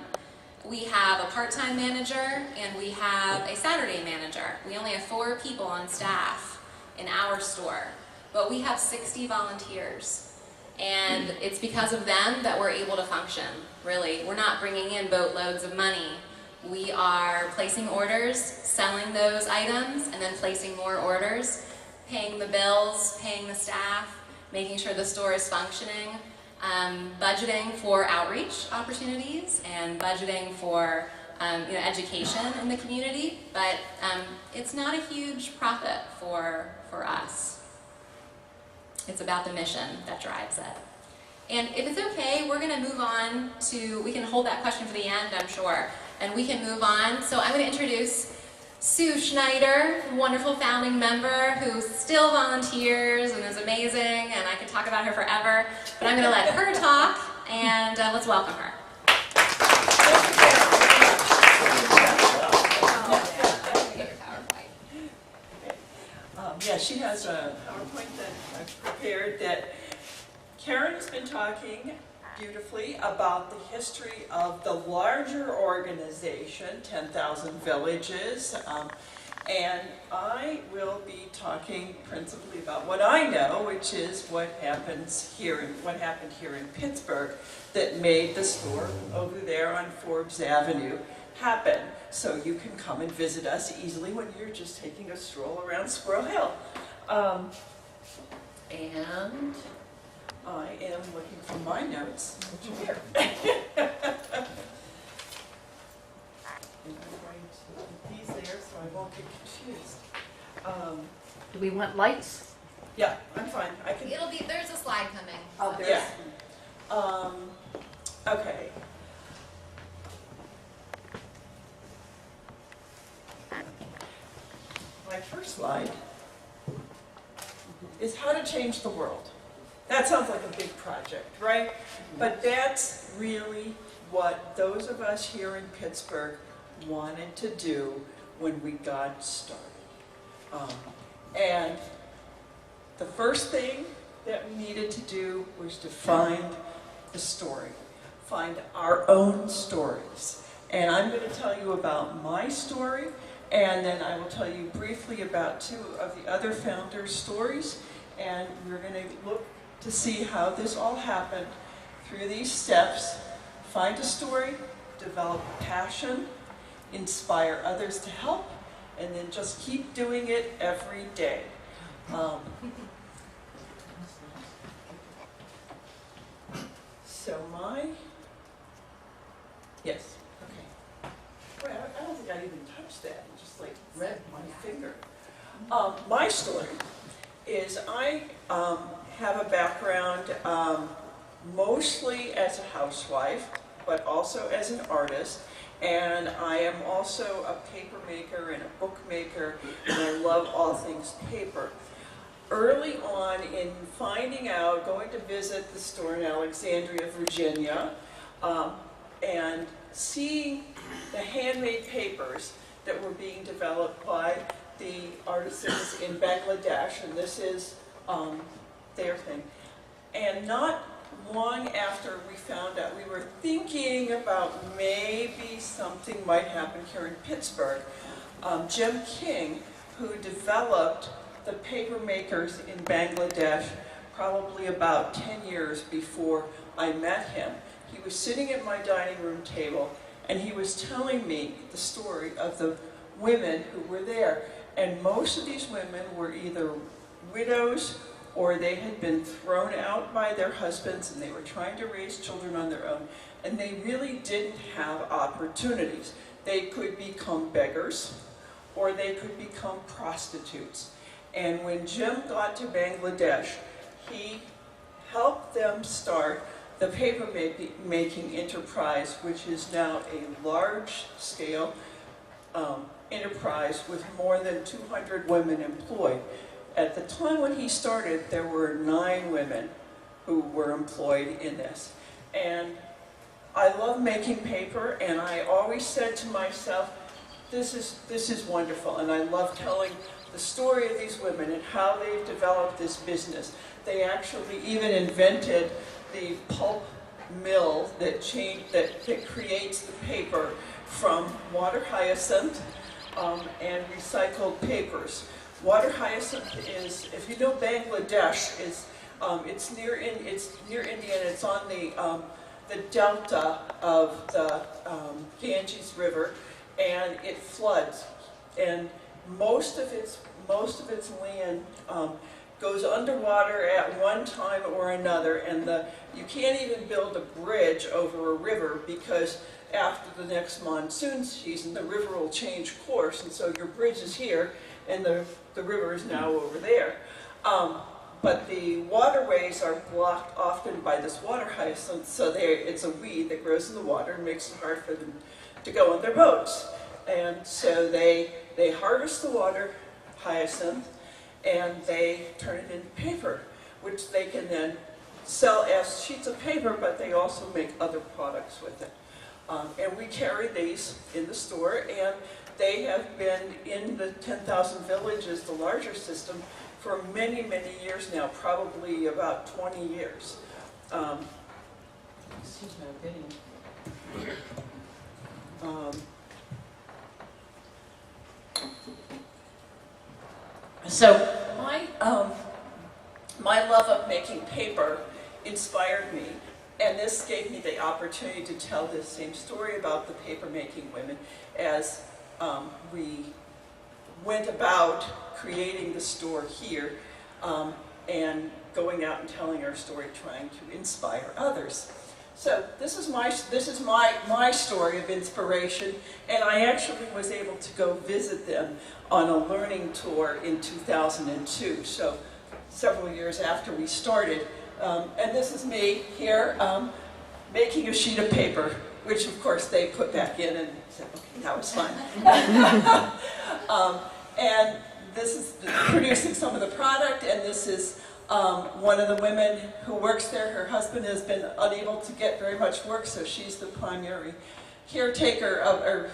We have a part-time manager, and we have a Saturday manager. We only have 4 people on staff in our store, but we have 60 volunteers. And it's because of them that we're able to function, really. We're not bringing in boatloads of money. We are placing orders, selling those items, and then placing more orders, paying the bills, paying the staff, making sure the store is functioning, budgeting for outreach opportunities, and budgeting for education in the community. But it's not a huge profit for us. It's about the mission that drives it. And if it's okay, we're going to move on to, we can hold that question for the end, I'm sure, and we can move on. So I'm going to introduce Sue Schneider, wonderful founding member who still volunteers and is amazing, and I could talk about her forever, but I'm going to let her talk, and let's welcome her. Yeah, she has a PowerPoint that I've prepared that Karen has been talking beautifully about the history of the larger organization, 10,000 Villages, and I will be talking principally about what I know, which is what happened here in Pittsburgh that made the store over there on Forbes Avenue happen. So you can come and visit us easily when you're just taking a stroll around Squirrel Hill. And I am looking for my notes, which are here. And I'm going to put these there so I won't get confused. Do we want lights? Yeah, I'm fine. I can. It'll be, there's a slide coming. Oh, there's. Yeah. Okay. My first slide is how to change the world. That sounds like a big project, right? But that's really what those of us here in Pittsburgh wanted to do when we got started. And the first thing that we needed to do was to find the story, find our own stories. And I'm going to tell you about my story, and then I will tell you briefly about two of the other founders' stories, and we're going to look to see how this all happened through these steps. Find a story, develop a passion, inspire others to help, and then just keep doing it every day. Yes, okay. Wait, I don't think I even touched that. It just like read my finger. My story is I have a background mostly as a housewife, but also as an artist. And I am also a paper maker and a book maker, and I love all things paper. Early on in finding out, going to visit the store in Alexandria, Virginia, and seeing the handmade papers that were being developed by the artisans in Bangladesh, and this is their thing. And not long after we found out, we were thinking about maybe something might happen here in Pittsburgh. Jim King, who developed the paper makers in Bangladesh probably about 10 years before I met him. He was sitting at my dining room table and he was telling me the story of the women who were there. And most of these women were either widows or they had been thrown out by their husbands and they were trying to raise children on their own, and they really didn't have opportunities. They could become beggars or they could become prostitutes. And when Jim got to Bangladesh, he helped them start the paper making enterprise, which is now a large-scale enterprise with more than 200 women employed. At the time when he started, there were 9 women who were employed in this. And I love making paper, and I always said to myself, this is wonderful, and I love telling the story of these women and how they've developed this business. They actually even invented the pulp mill that creates the paper from water hyacinth and recycled papers. Water hyacinth is, if you know Bangladesh, is It's near Indiana. It's on the delta of the Ganges River, and it floods. And most of its land goes underwater at one time or another, and you can't even build a bridge over a river because after the next monsoon season, the river will change course, and so your bridge is here, and the river is now over there. But the waterways are blocked often by this water hyacinth, so it's a weed that grows in the water and makes it hard for them to go on their boats. And so they harvest the water hyacinth, and they turn it into paper, which they can then sell as sheets of paper, but they also make other products with it. And we carry these in the store, and they have been in the 10,000 Villages, the larger system, for many, many years now, probably about 20 years. Excuse my opinion. So my love of making paper inspired me, and this gave me the opportunity to tell this same story about the paper-making women as we went about creating the store here and going out and telling our story, trying to inspire others. So this is my story of inspiration, and I actually was able to go visit them on a learning tour in 2002, so several years after we started. And this is me here making a sheet of paper, which of course they put back in and said, okay, that was fun. And this is producing some of the product, and this is one of the women who works there. Her husband has been unable to get very much work, so she's the primary caretaker or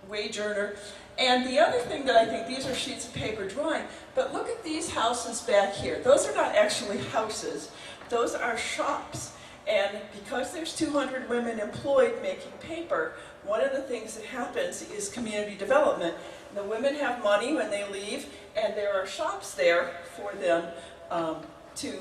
wage earner. And the other thing that I think, these are sheets of paper drawing, but look at these houses back here. Those are not actually houses, those are shops. And because there's 200 women employed making paper, one of the things that happens is community development. The women have money when they leave, and there are shops there for them to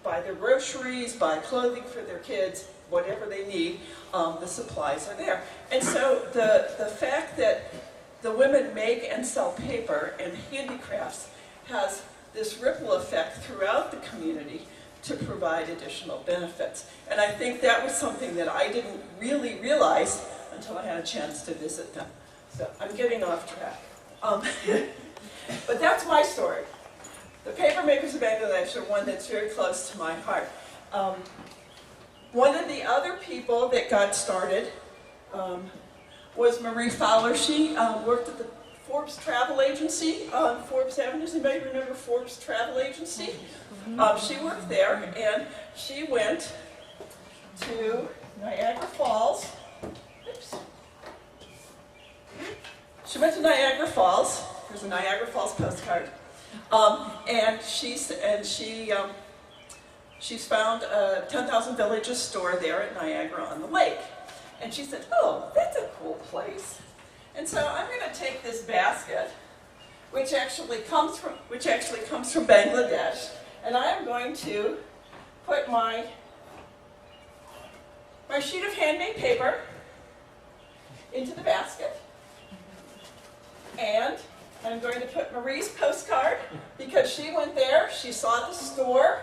buy their groceries, buy clothing for their kids, whatever they need, the supplies are there. And so the fact that the women make and sell paper and handicrafts has this ripple effect throughout the community to provide additional benefits. And I think that was something that I didn't really realize until I had a chance to visit them. So I'm getting off track. But that's my story. The paper makers of Bangladesh are one that's very close to my heart. One of the other people that got started was Marie Fowler. She worked at the Forbes Travel Agency on Forbes Avenue. Does anybody remember Forbes Travel Agency? She worked there, and she went to Niagara Falls. Oops. She went to Niagara Falls. There's a Niagara Falls postcard, and she's found a 10,000 Villages store there at Niagara on the lake. And she said, "Oh, that's a cool place." And so I'm going to take this basket, which actually comes from Bangladesh, and I am going to put my sheet of handmade paper into the basket. And I'm going to put Marie's postcard, because she went there, she saw the store,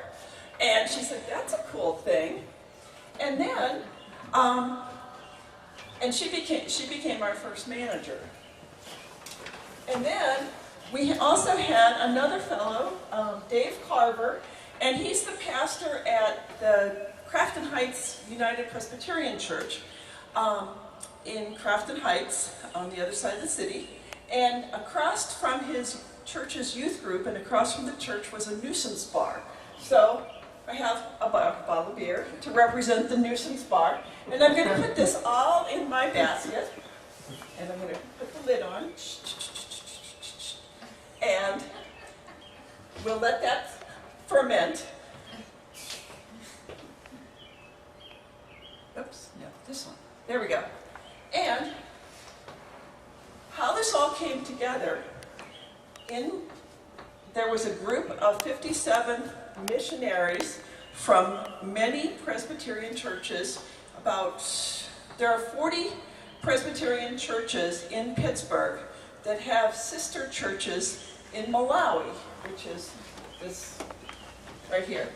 and she said, "That's a cool thing." And then, and she became our first manager. And then we also had another fellow, Dave Carver, and he's the pastor at the Crafton Heights United Presbyterian Church in Crafton Heights on the other side of the city. And across from his church's youth group and across from the church was a nuisance bar. So I have a bottle of beer to represent the nuisance bar. And I'm going to put this all in my basket. And I'm going to put the lid on. And we'll let that ferment. Oops, no, this one. There we go. And how this all came together, there was a group of 57 missionaries from many Presbyterian churches. There are 40 Presbyterian churches in Pittsburgh that have sister churches in Malawi, which is this right here,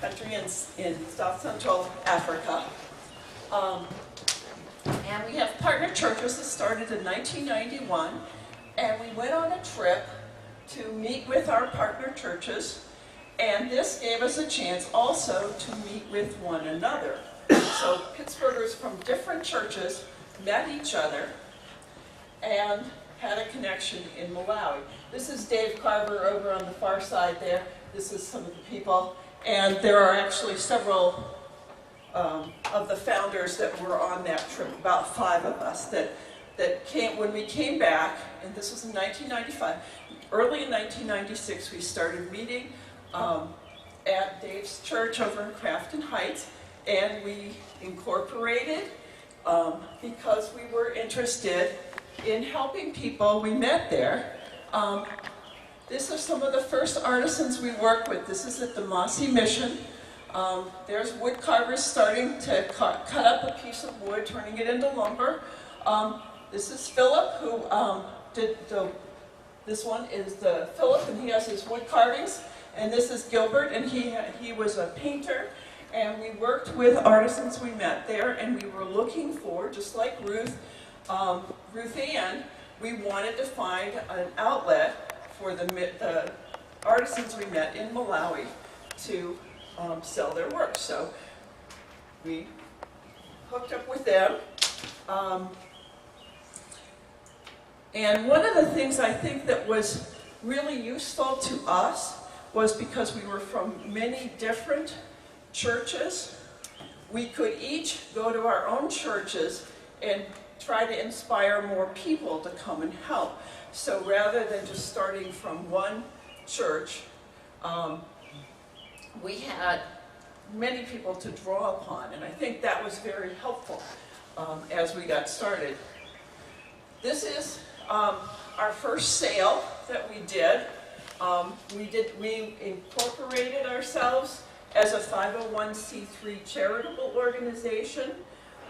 country in South Central Africa. And we have partner churches that started in 1991, and we went on a trip to meet with our partner churches, and this gave us a chance also to meet with one another. So Pittsburghers from different churches met each other and had a connection in Malawi. This is Dave Carver over on the far side there. This is some of the people, and there are actually several of the founders that were on that trip, about 5 of us that came when we came back, and this was in 1995. Early in 1996, we started meeting at Dave's church over in Crafton Heights, and we incorporated because we were interested in helping people we met there. This is some of the first artisans we worked with. This is at the Mossy Mission. There's wood carvers starting to cut up a piece of wood, turning it into lumber. This is Philip, who this one is Philip, and he has his wood carvings. And this is Gilbert, and he was a painter. And we worked with artisans we met there, and we were looking for, just like Ruth Ann, we wanted to find an outlet for the artisans we met in Malawi to sell their work. So we hooked up with them. And one of the things I think that was really useful to us was because we were from many different churches, we could each go to our own churches and try to inspire more people to come and help. So rather than just starting from one church, we had many people to draw upon, and I think that was very helpful as we got started. This is our first sale that we did. We incorporated ourselves as a 501c3 charitable organization.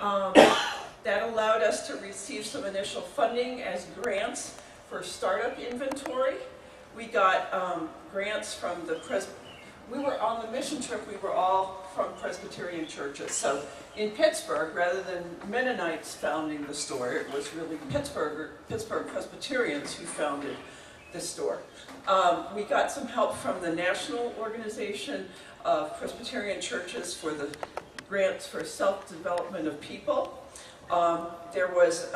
That allowed us to receive some initial funding as grants for startup inventory. We got grants from we were on the mission trip, we were all from Presbyterian churches. So in Pittsburgh, rather than Mennonites founding the store, it was really Pittsburgh Presbyterians who founded the store. We got some help from the National Organization of Presbyterian Churches for the grants for self-development of people. There was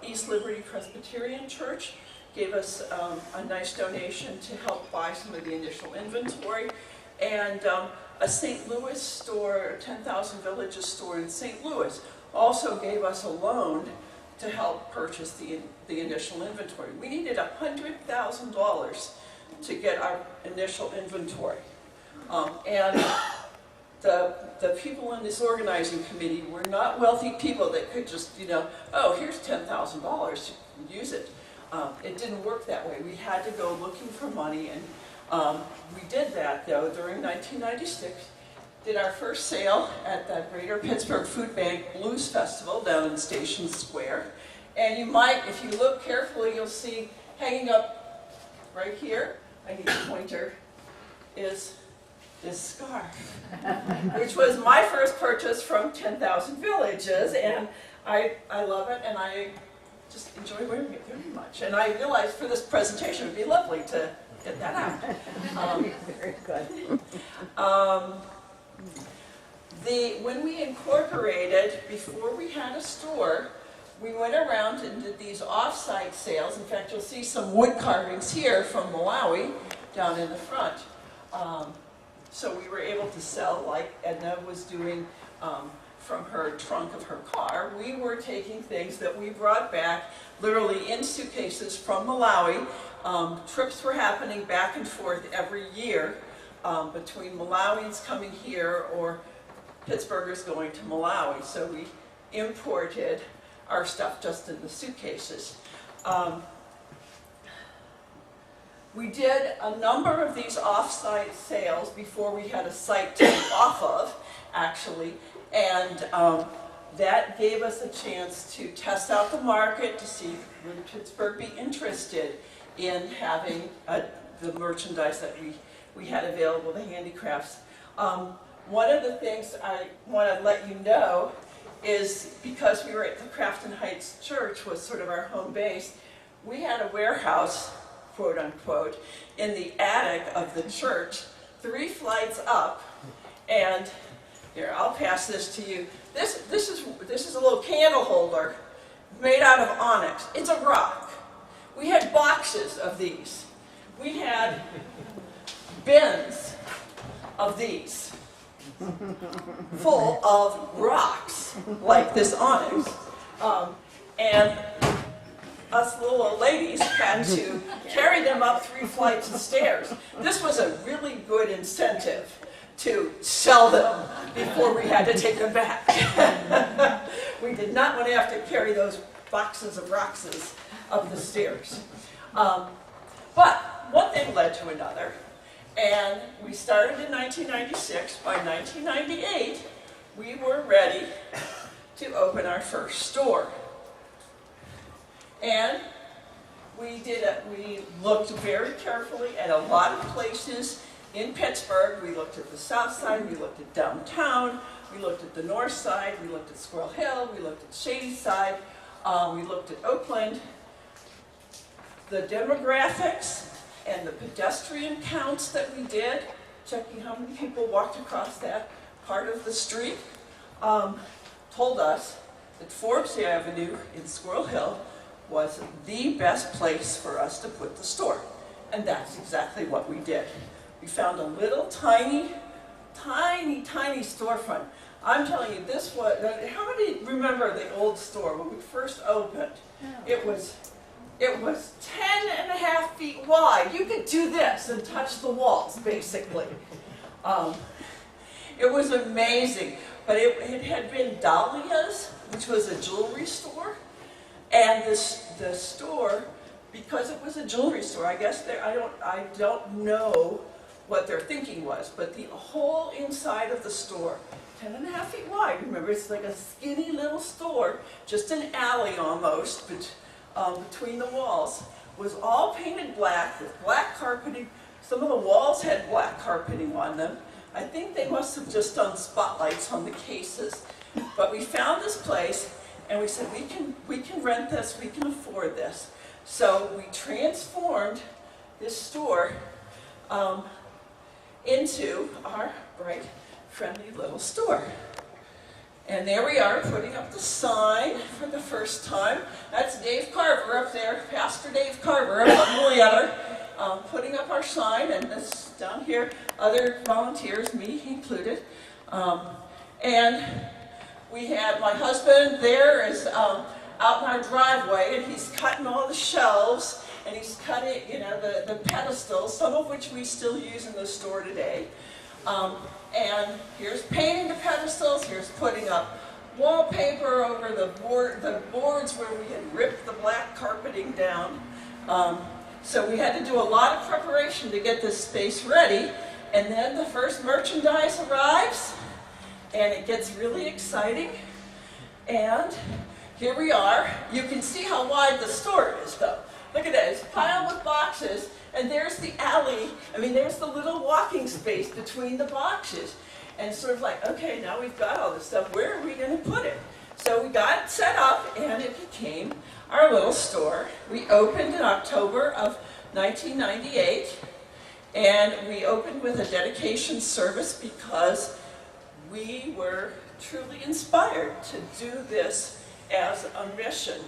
East Liberty Presbyterian Church gave us a nice donation to help buy some of the initial inventory. And a St. Louis store, 10,000 Villages store in St. Louis, also gave us a loan to help purchase the initial inventory. We needed $100,000 to get our initial inventory. And the people in this organizing committee were not wealthy people that could just, oh, here's $10,000, use it. It didn't work that way. We had to go looking for money, and we did that, though, during 1996. Did our first sale at the Greater Pittsburgh Food Bank Blues Festival down in Station Square. And you might, if you look carefully, you'll see hanging up right here, I need a pointer, is this scarf, which was my first purchase from 10,000 Villages, and I love it, and I just enjoy wearing it very much. And I realized for this presentation it would be lovely to get that out. Very good. When we incorporated, before we had a store, we went around and did these off-site sales. In fact, you'll see some wood carvings here from Malawi down in the front. So we were able to sell, like Edna was doing from her trunk of her car. We were taking things that we brought back, literally in suitcases from Malawi. Trips were happening back and forth every year between Malawians coming here or Pittsburghers going to Malawi. So we imported our stuff just in the suitcases. we did a number of these off-site sales before we had a site to be off of, actually, and that gave us a chance to test out the market to see would Pittsburgh be interested in having the merchandise that we had available, the handicrafts. One of the things I want to let you know is because we were at the Crafton Heights Church was sort of our home base, we had a warehouse, quote unquote, in the attic of the church, 3 flights up, and here, I'll pass this to you. This is a little candle holder made out of onyx. It's a rock. We had boxes of these. We had bins of these full of rocks like this onyx. And us little old ladies had to carry them up 3 flights of stairs. This was a really good incentive to sell them before we had to take them back. We did not want to have to carry those boxes of rocks up the stairs. But one thing led to another, and we started in 1996. By 1998, we were ready to open our first store. And we looked very carefully at a lot of places in Pittsburgh. We looked at the south side, we looked at downtown, we looked at the north side, we looked at Squirrel Hill, we looked at Shady Side, we looked at Oakland. The demographics and the pedestrian counts that we did, checking how many people walked across that part of the street, told us that Forbes Avenue in Squirrel Hill was the best place for us to put the store. And that's exactly what we did. We found a little tiny storefront. I'm telling you, this was, how many remember the old store when we first opened? It was 10.5 feet wide. You could do this and touch the walls, basically. It was amazing. But it had been Dahlia's, which was a jewelry store. And the store, because it was a jewelry store, I guess I don't know what their thinking was, but the whole inside of the store, 10.5 feet wide, remember, it's like a skinny little store, just an alley almost, between the walls, was all painted black with black carpeting. Some of the walls had black carpeting on them. I think they must have just done spotlights on the cases. But we found this place, and we said, we can rent this, we can afford this. So we transformed this store into our bright, friendly little store. And there we are, putting up the sign for the first time. That's Dave Carver up there, Pastor Dave Carver up on the other, putting up our sign, and this down here, other volunteers, me included. And we had my husband there is out in our driveway, and he's cutting all the shelves, and he's cutting, the pedestals, some of which we still use in the store today. And here's painting the pedestals, here's putting up wallpaper over the boards where we had ripped the black carpeting down. So we had to do a lot of preparation to get this space ready, and then the first merchandise arrives, and it gets really exciting. And here we are. You can see how wide the store is, though. Look at that, it's piled with boxes, and there's the alley. I mean, there's the little walking space between the boxes. And sort of like, okay, now we've got all this stuff, where are we going to put it? So we got it set up, and it became our little store. We opened in October of 1998, and we opened with a dedication service because we were truly inspired to do this as a mission.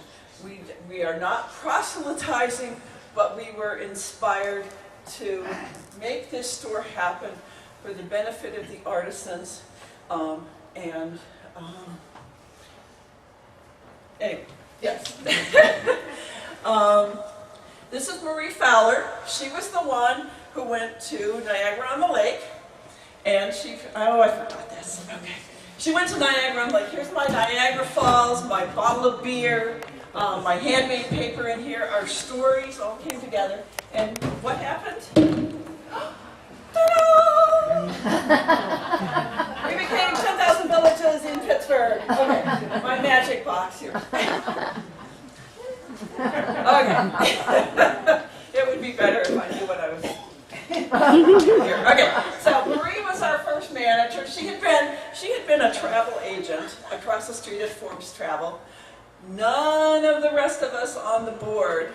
We are not proselytizing, but we were inspired to make this store happen for the benefit of the artisans. Anyway, yes. This is Marie Fowler. She was the one who went to Niagara-on-the-Lake, and I forgot this, okay. She went to Niagara-on-the-Lake. Here's my Niagara Falls, my bottle of beer, my handmade paper in here. Our stories all came together, And what happened? Ta-da! We became 10,000 villages in Pittsburgh. Okay, my magic box here. Okay. It would be better if I knew what I was here. Okay, so Marie was our first manager. She had been a travel agent across the street at Forbes Travel. None of the rest of us on the board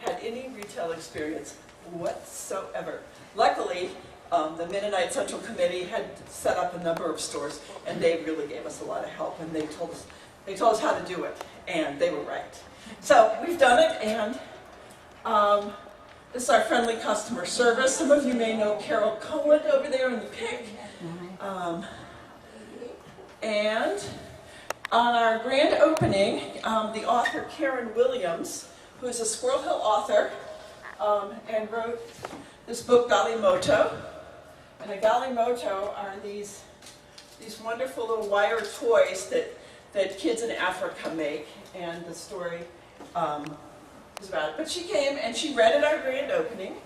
had any retail experience whatsoever. Luckily, the Mennonite Central Committee had set up a number of stores, and they really gave us a lot of help, and they told us how to do it, and they were right. So we've done it, and this is our friendly customer service. Some of you may know Carol Cohen over there in the pic. And on our grand opening, the author Karen Williams, who is a Squirrel Hill author, and wrote this book, Galimoto. And a Galimoto are these wonderful little wire toys that kids in Africa make, and the story is about it. But she came and she read at our grand opening,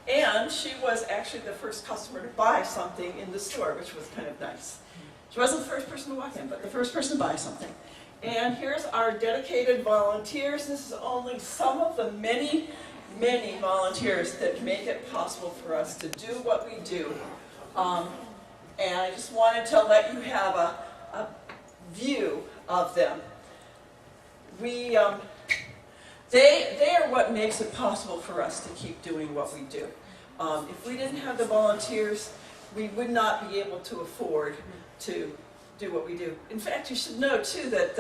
and she was actually the first customer to buy something in the store, which was kind of nice. She wasn't the first person to walk in, but the first person to buy something. And here's our dedicated volunteers. This is only some of the many, many volunteers that make it possible for us to do what we do. And I just wanted to let you have a view of them. They are what makes it possible for us to keep doing what we do. If we didn't have the volunteers, we would not be able to afford to do what we do. In fact, you should know too that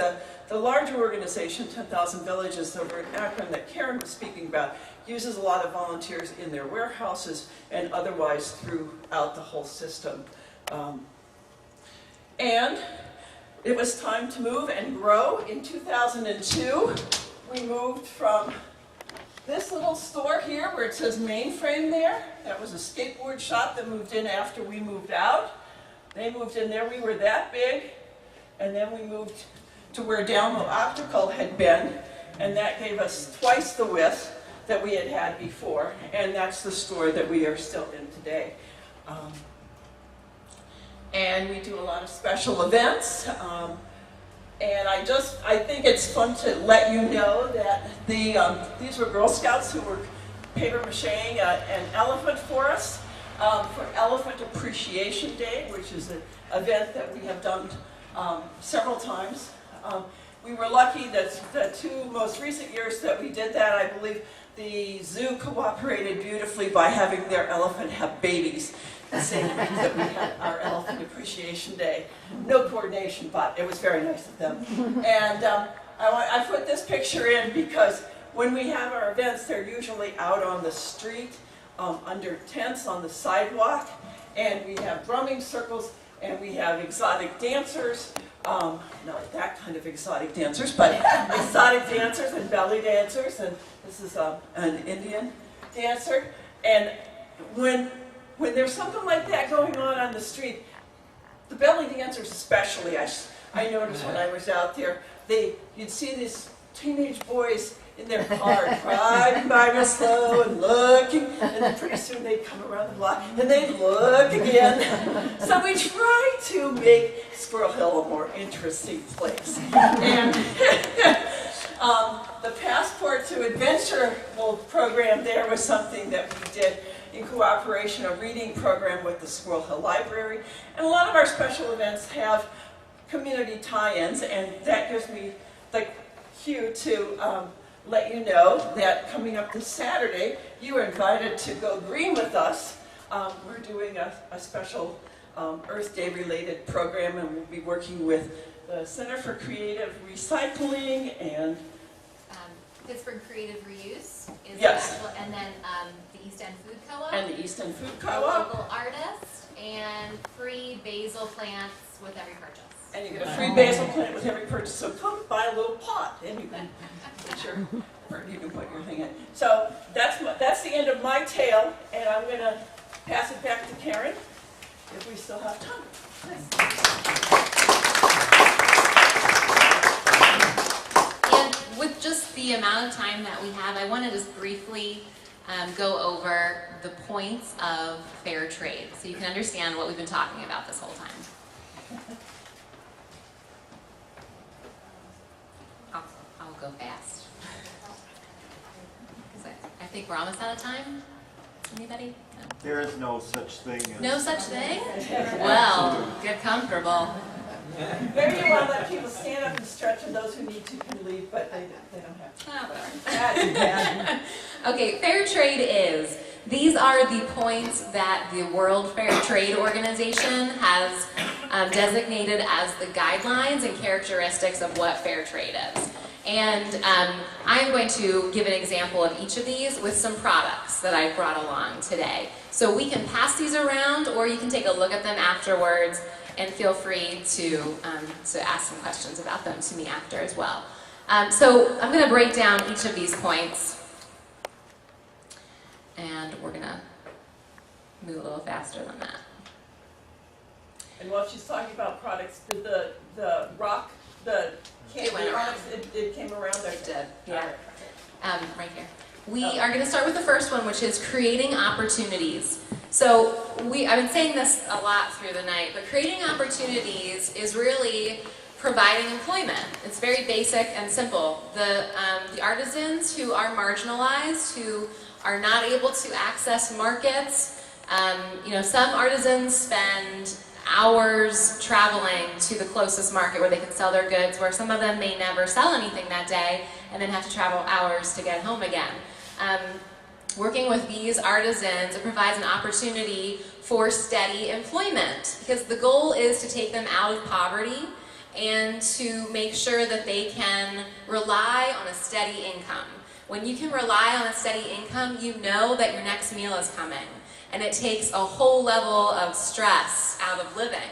the larger organization, 10,000 Villages over in Akron that Karen was speaking about, uses a lot of volunteers in their warehouses and otherwise throughout the whole system. And it was time to move and grow. In 2002, we moved from this little store here where it says Mainframe there. That was a skateboard shop that moved in after we moved out. They moved in there, we were that big, and then we moved to where Downlow Optical had been, and that gave us twice the width that we had had before, and that's the store that we are still in today. And we do a lot of special events, and I think it's fun to let you know that these were Girl Scouts who were paper macheing an elephant for us. For Elephant Appreciation Day, which is an event that we have done several times. We were lucky that the 2 most recent years that we did that, I believe the zoo cooperated beautifully by having their elephant have babies the same week that we had our Elephant Appreciation Day. No coordination, but it was very nice of them. And I put this picture in because when we have our events, they're usually out on the street, under tents on the sidewalk, and we have drumming circles, and we have exotic dancers, not that kind of exotic dancers, but exotic dancers and belly dancers, and this is an Indian dancer. And when there's something like that going on the street, the belly dancers especially, I noticed when I was out there, you'd see these teenage boys in their car, driving by real slow and looking, and then pretty soon they'd come around the block and they'd look again. So we try to make Squirrel Hill a more interesting place. And the Passport to Adventure program there was something that we did in cooperation, a reading program with the Squirrel Hill Library. And a lot of our special events have community tie-ins, and that gives me the cue to let you know that coming up this Saturday, you are invited to go green with us. We're doing a special Earth Day related program, and we'll be working with the Center for Creative Recycling and Pittsburgh Creative Reuse is yes. And then the East End Food Co-op. And the East End Food A Co-op. local artist, and free basil plants with every purchase. And you get a free basil plant with every purchase. So come buy a little pot, and you can put your thing in. So that's the end of my tale, and I'm going to pass it back to Karen if we still have time. And with just the amount of time that we have, I want to just briefly go over the points of fair trade so you can understand what we've been talking about this whole time. I'll go fast. 'Cause I think we're almost out of time. Anybody? No. There is no such thing as... No such thing? Well, get comfortable. Maybe you want to let people stand up and stretch, and those who need to can leave, but they don't have to. Oh, whatever. That's bad. Okay, fair trade is, these are the points that the World Fair Trade Organization has designated as the guidelines and characteristics of what fair trade is. And I'm going to give an example of each of these with some products that I brought along today. So we can pass these around, or you can take a look at them afterwards, and feel free to ask some questions about them to me after as well. So I'm going to break down each of these points, and we're going to move a little faster than that. And while she's talking about products, did the rock, the candy products, it came around there? It did, yeah. Right here. We are going to start with the first one, which is creating opportunities. So I've been saying this a lot through the night, but creating opportunities is really providing employment. It's very basic and simple. The artisans who are marginalized, who are not able to access markets, some artisans spend hours traveling to the closest market where they can sell their goods, where some of them may never sell anything that day and then have to travel hours to get home again. Working with these artisans, it provides an opportunity for steady employment, because the goal is to take them out of poverty and to make sure that they can rely on a steady income. When you can rely on a steady income, you know that your next meal is coming, and it takes a whole level of stress out of living.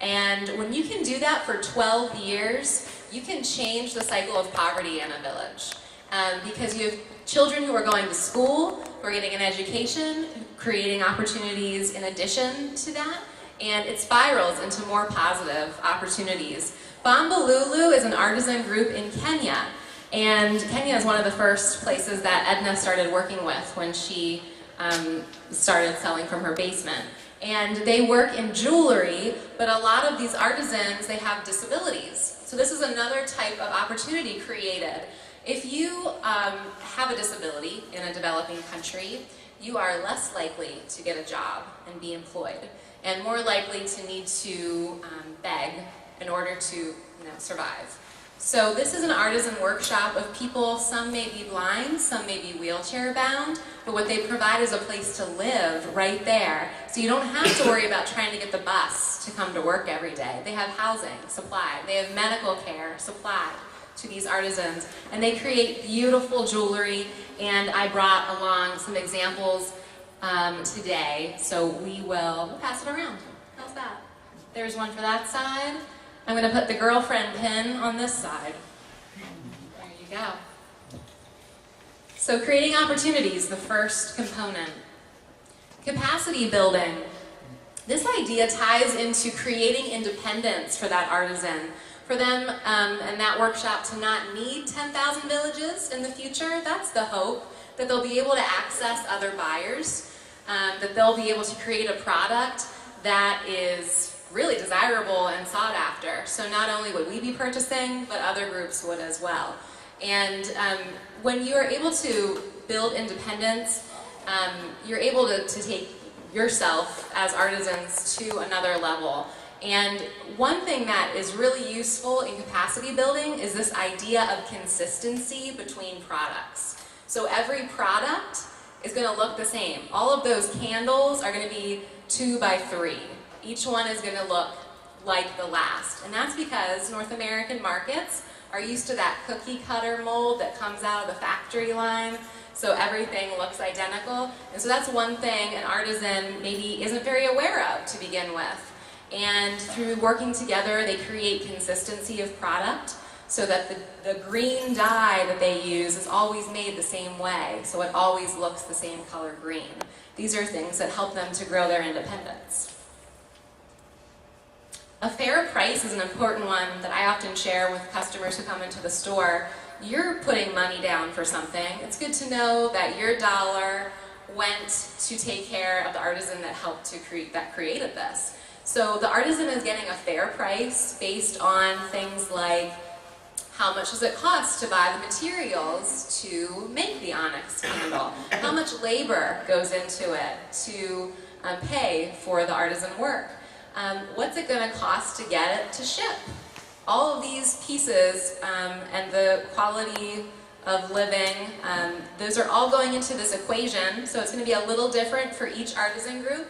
And when you can do that for 12 years, you can change the cycle of poverty in a village. Because you have children who are going to school, who are getting an education, creating opportunities in addition to that, and it spirals into more positive opportunities. Bambalulu is an artisan group in Kenya, and Kenya is one of the first places that Edna started working with when she started selling from her basement. And they work in jewelry, but a lot of these artisans, they have disabilities. So this is another type of opportunity created. If you have a disability in a developing country, you are less likely to get a job and be employed, and more likely to need to beg in order to survive. So this is an artisan workshop of people, some may be blind, some may be wheelchair bound, but what they provide is a place to live right there. So you don't have to worry about trying to get the bus to come to work every day. They have housing supplied, they have medical care supplied to these artisans, and they create beautiful jewelry, and I brought along some examples today, so we'll pass it around. How's that? There's one for that side. I'm going to put the girlfriend pin on this side. There you go. So creating opportunities, the first component. Capacity building. This idea ties into creating independence for that artisan. For them and that workshop to not need 10,000 villages in the future. That's the hope, that they'll be able to access other buyers, that they'll be able to create a product that is really desirable and sought after. So not only would we be purchasing, but other groups would as well. And when you are able to build independence, you're able to take yourself as artisans to another level. And one thing that is really useful in capacity building is this idea of consistency between products. So every product is going to look the same. All of those candles are going to be 2 by 3. Each one is going to look like the last. And that's because North American markets are used to that cookie cutter mold that comes out of the factory line. So everything looks identical. And so that's one thing an artisan maybe isn't very aware of to begin with. And through working together, they create consistency of product so that the green dye that they use is always made the same way, so it always looks the same color green. These are things that help them to grow their independence. A fair price is an important one that I often share with customers who come into the store. you're putting money down for something. It's good to know that your dollar went to take care of the artisan that helped to created this. So the artisan is getting a fair price based on things like how much does it cost to buy the materials to make the onyx candle? How much labor goes into it to pay for the artisan work? What's it going to cost to get it to ship? All of these pieces and the quality of living, those are all going into this equation, so it's going to be a little different for each artisan group,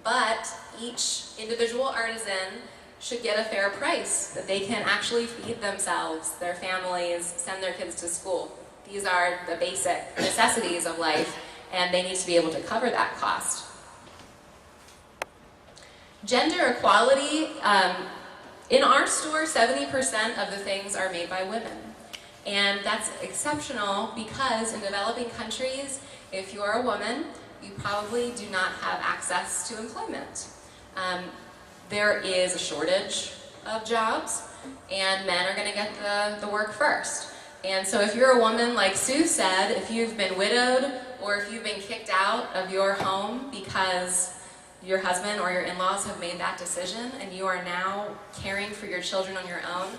but each individual artisan should get a fair price, that they can actually feed themselves, their families, send their kids to school. These are the basic necessities of life, and they need to be able to cover that cost. Gender equality, in our store, 70% of the things are made by women. And that's exceptional because in developing countries, if you're a woman, you probably do not have access to employment. There is a shortage of jobs, and men are going to get the work first. And so if you're a woman, like Sue said, if you've been widowed or if you've been kicked out of your home because your husband or your in-laws have made that decision and you are now caring for your children on your own,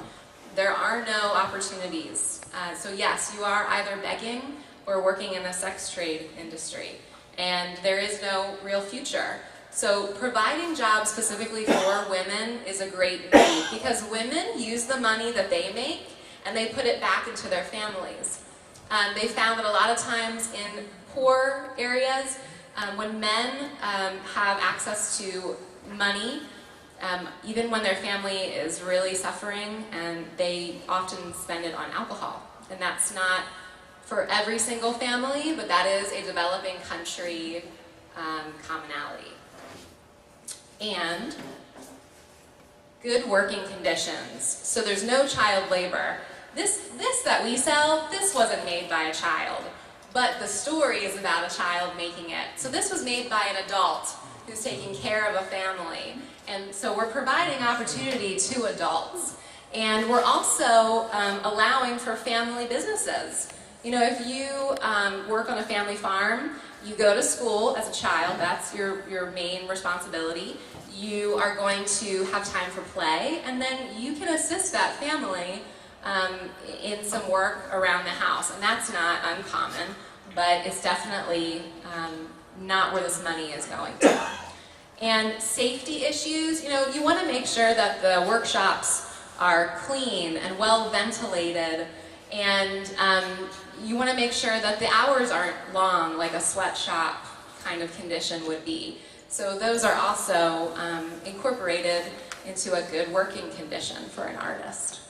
there are no opportunities. So yes, you are either begging or working in the sex trade industry, and there is no real future. So providing jobs specifically for women is a great need because women use the money that they make and they put it back into their families. They found that a lot of times in poor areas, when men have access to money, even when their family is really suffering, and they often spend it on alcohol. And that's not for every single family, but that is a developing country commonality. And good working conditions. So there's no child labor. This that we sell, this wasn't made by a child, but the story is about a child making it. So this was made by an adult who's taking care of a family. And so we're providing opportunity to adults. And we're also allowing for family businesses. You know, if you work on a family farm, you go to school as a child, that's your main responsibility. You are going to have time for play, and then you can assist that family in some work around the house. And that's not uncommon, but it's definitely not where this money is going to. And safety issues, you know, you want to make sure that the workshops are clean and well ventilated, and you want to make sure that the hours aren't long like a sweatshop kind of condition would be. So those are also incorporated into a good working condition for an artist.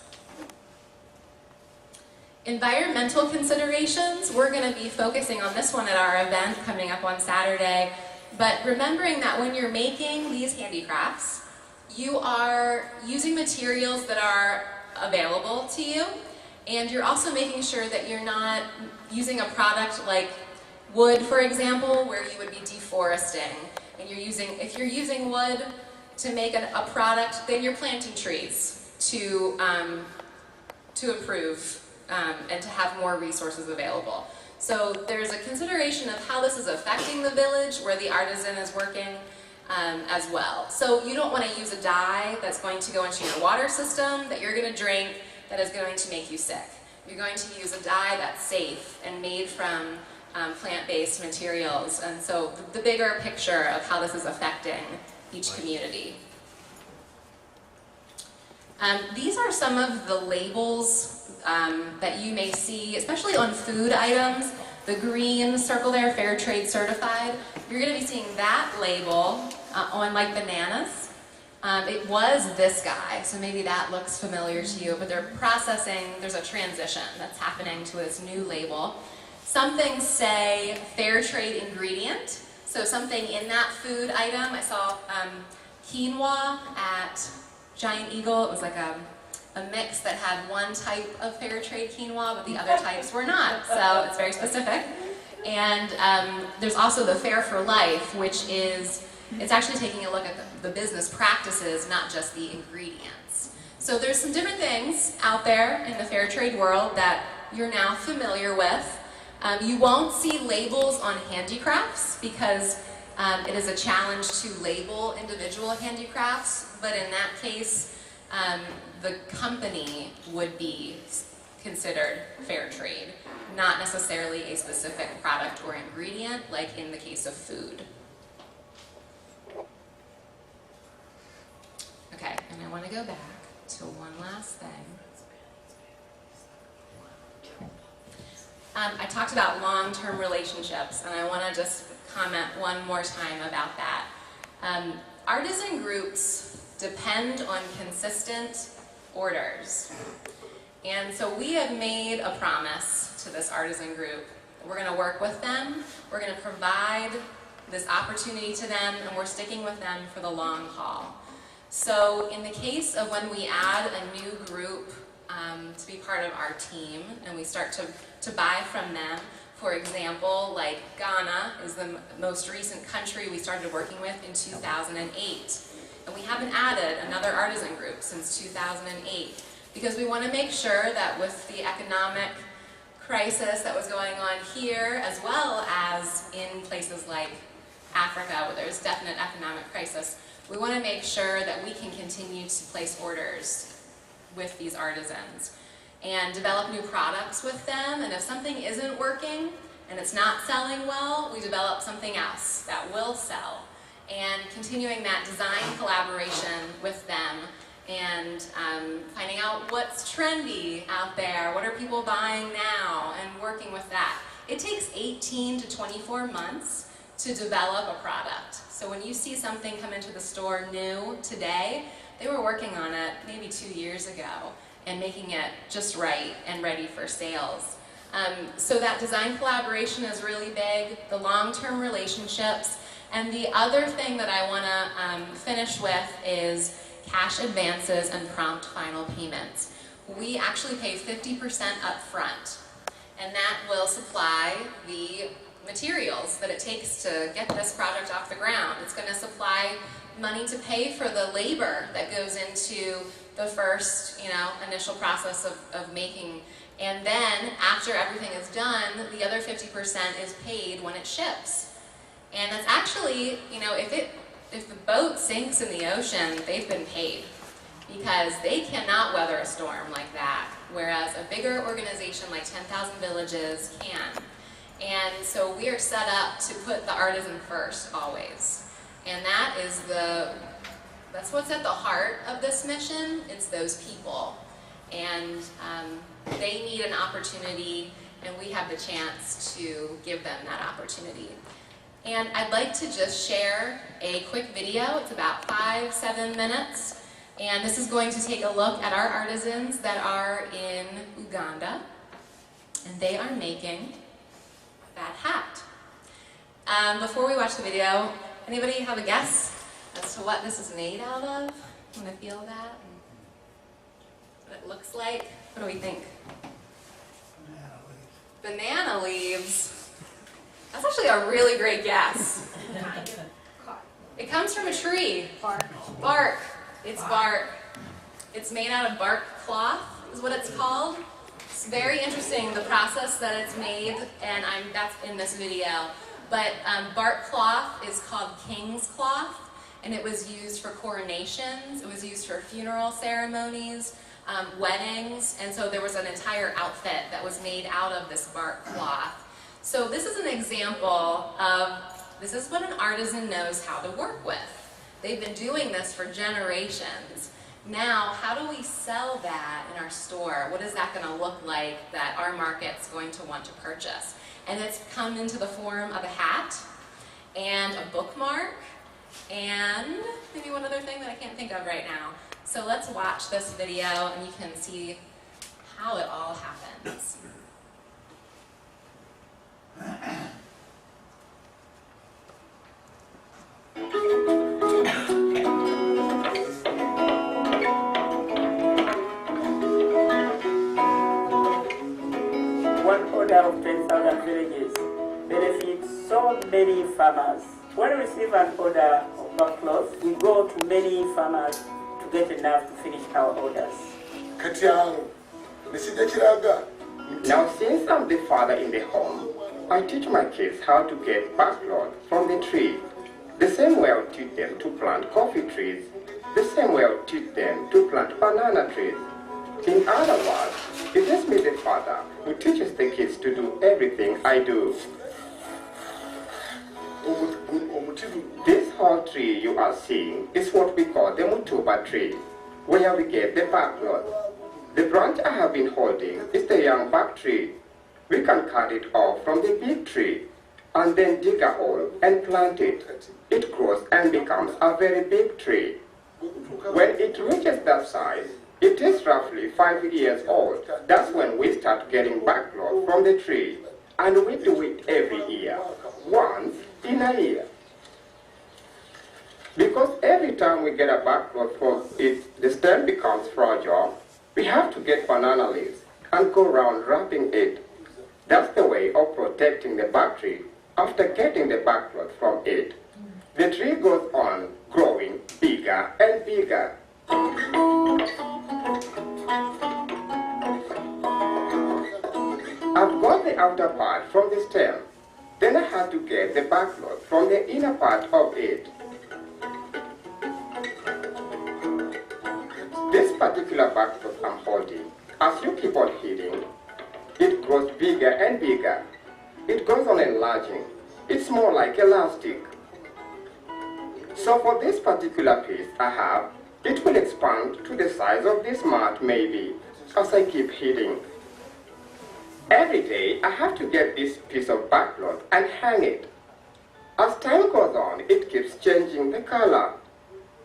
Environmental considerations, we're going to be focusing on this one at our event coming up on Saturday. But remembering that when you're making these handicrafts, you are using materials that are available to you, and you're also making sure that you're not using a product like wood, for example, where you would be deforesting. And if you're using wood to make a product, then you're planting trees to improve and to have more resources available. So there's a consideration of how this is affecting the village where the artisan is working as well. So you don't want to use a dye that's going to go into your water system that you're going to drink that is going to make you sick. You're going to use a dye that's safe and made from plant-based materials. And so the bigger picture of how this is affecting each community. These are some of the labels that you may see, especially on food items. The green circle there, Fair Trade Certified. You're going to be seeing that label on like bananas. It was this guy, so maybe that looks familiar to you, but they're processing, there's a transition that's happening to this new label. Some things say Fair Trade Ingredient, so something in that food item. I saw quinoa at Giant Eagle. It was like a mix that had one type of fair trade quinoa, but the other types were not, so it's very specific. And there's also the Fair for Life, which is, it's actually taking a look at the business practices, not just the ingredients. So there's some different things out there in the fair trade world that you're now familiar with. You won't see labels on handicrafts because it is a challenge to label individual handicrafts, but in that case, the company would be considered fair trade, not necessarily a specific product or ingredient, like in the case of food. Okay, and I want to go back to one last thing. I talked about long-term relationships, and I want to just comment one more time about that. Artisan groups depend on consistent orders. And so we have made a promise to this artisan group. We're going to work with them, we're going to provide this opportunity to them, and we're sticking with them for the long haul. So in the case of when we add a new group to be part of our team, and we start to buy from them, for example, like Ghana is the most recent country we started working with in 2008. And we haven't added another artisan group since 2008 because we want to make sure that with the economic crisis that was going on here, as well as in places like Africa where there's definite economic crisis, we want to make sure that we can continue to place orders with these artisans and develop new products with them. And if something isn't working and it's not selling well, we develop something else that will sell. And continuing that design collaboration with them and finding out what's trendy out there, what are people buying now, and working with that. It takes 18 to 24 months to develop a product. So when you see something come into the store new today, they were working on it maybe 2 years ago and making it just right and ready for sales. So that design collaboration is really big, the long-term relationships, and the other thing that I want to finish with is cash advances and prompt final payments. We actually pay 50% up front, and that will supply the materials that it takes to get this project off the ground. It's going to supply money to pay for the labor that goes into the first, initial process of making. And then, after everything is done, the other 50% is paid when it ships. And that's actually, if the boat sinks in the ocean, they've been paid because they cannot weather a storm like that, whereas a bigger organization like 10,000 Villages can. And so we are set up to put the artisan first, always. And that's what's at the heart of this mission. It's those people. And they need an opportunity, and we have the chance to give them that opportunity. And I'd like to just share a quick video. It's about 5-7 minutes. And this is going to take a look at our artisans that are in Uganda. And they are making that hat. Before we watch the video, anybody have a guess as to what this is made out of? Want to feel that? What it looks like? What do we think? Banana leaves. That's actually a really great guess. It comes from a tree. Bark. It's bark. It's made out of bark cloth, is what it's called. It's very interesting, the process that it's made, and that's in this video. But bark cloth is called king's cloth, and it was used for coronations, it was used for funeral ceremonies, weddings, and so there was an entire outfit that was made out of this bark cloth. So this is an example of, this is what an artisan knows how to work with. They've been doing this for generations. Now, how do we sell that in our store? What is that going to look like that our market's going to want to purchase? And it's come into the form of a hat and a bookmark and maybe one other thing that I can't think of right now. So let's watch this video and you can see how it all happens. One order of 10,000 villages benefits so many farmers. When we receive an order of bark cloth, we go to many farmers to get enough to finish our orders. Kati awo, nesijja kiraga Now, since I'm the father in the home, I teach my kids how to get backlog from the tree. The same way I would teach them to plant coffee trees. The same way I would teach them to plant banana trees. In other words, it is me, the father, who teaches the kids to do everything I do. This whole tree you are seeing is what we call the mutuba tree, where we get the backlog. The branch I have been holding is the young back tree. We can cut it off from the big tree and then dig a hole and plant it. It grows and becomes a very big tree. When it reaches that size, it is roughly 5 years old. That's when we start getting backlog from the tree. And we do it every year, once in a year. Because every time we get a backlog from it, the stem becomes fragile. We have to get banana leaves and go around wrapping it. That's the way of protecting the back tree after getting the backlog from it. The tree goes on growing bigger and bigger. I've got the outer part from the stem. Then I had to get the backlog from the inner part of it. This particular backlog I'm holding, as you keep on hitting, it grows bigger and bigger. It goes on enlarging. It's more like elastic. So for this particular piece I have, it will expand to the size of this mat maybe, as I keep hitting. Every day I have to get this piece of backlog and hang it. As time goes on, it keeps changing the color.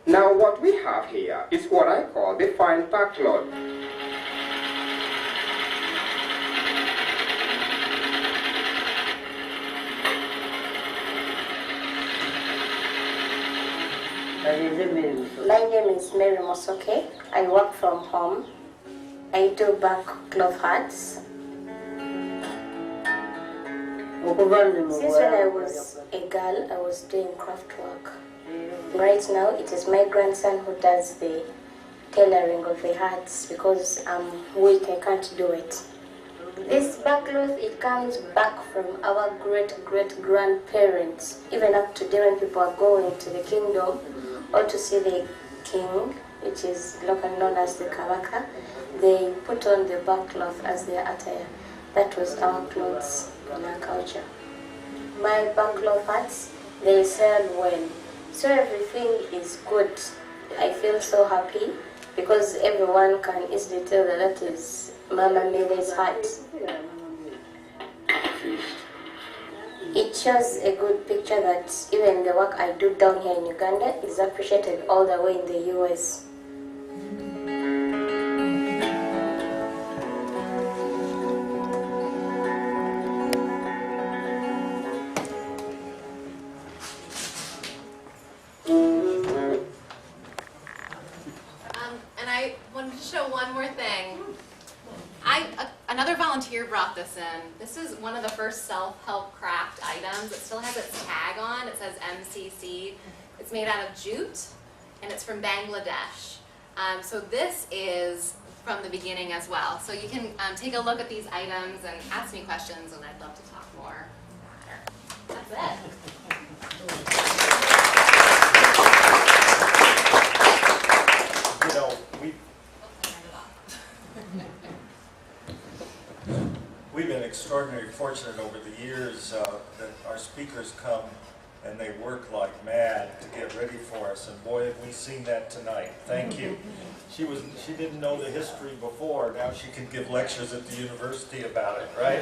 Now what we have here is what I call the fine backlog. My name is Mary Mosoke. I work from home. I do backcloth hats. Since when I was a girl, I was doing craft work. Right now, it is my grandson who does the tailoring of the hats because I'm weak, I can't do it. This backcloth, it comes back from our great-great-grandparents, even up to today when people are going to the kingdom or to see the king, which is locally known as the Kabaka. They put on the backcloth as their attire. That was our clothes in our culture. My backcloth hats, they sell well. So everything is good. I feel so happy because everyone can easily tell that that is Mama Mele's hat. It shows a good picture that even the work I do down here in Uganda is appreciated all the way in the US. And I wanted to show one more thing. Another volunteer brought this in. This is one of the first self-help craft items. It still has its tag on. It says MCC. It's made out of jute, and it's from Bangladesh. So this is from the beginning as well. So you can take a look at these items and ask me questions, and I'd love to talk more. That's it. You know, we've been extraordinarily fortunate over the years that our speakers come and they work like mad to get ready for us, and boy have we seen that tonight. Thank you. She didn't know the history before, now she can give lectures at the university about it, right?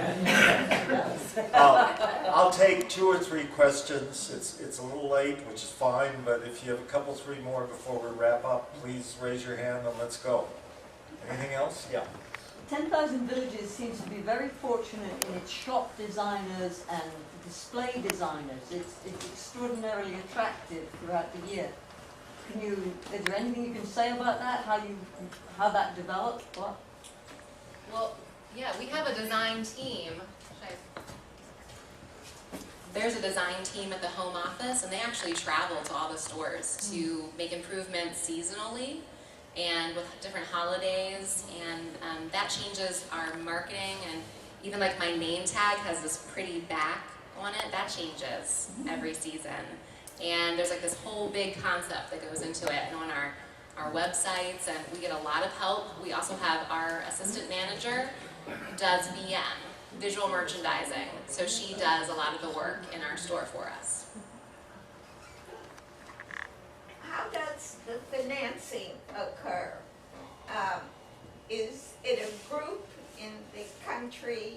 I'll take 2 or 3 questions. It's a little late, which is fine, but if you have a couple, 3 more before we wrap up, please raise your hand and let's go. Anything else? Yeah. 10,000 Villages seems to be very fortunate in its shop designers and display designers. It's extraordinarily attractive throughout the year. Is there anything you can say about that? How that developed? What? Well, yeah, we have a design team. There's a design team at the home office, and they actually travel to all the stores to make improvements seasonally. and with different holidays, and that changes our marketing, and even like my name tag has this pretty back on it, that changes every season. And there's like this whole big concept that goes into it, and on our websites, and we get a lot of help. We also have our assistant manager who does VM, visual merchandising, so she does a lot of the work in our store for us. How does the financing occur? Is it a group in the country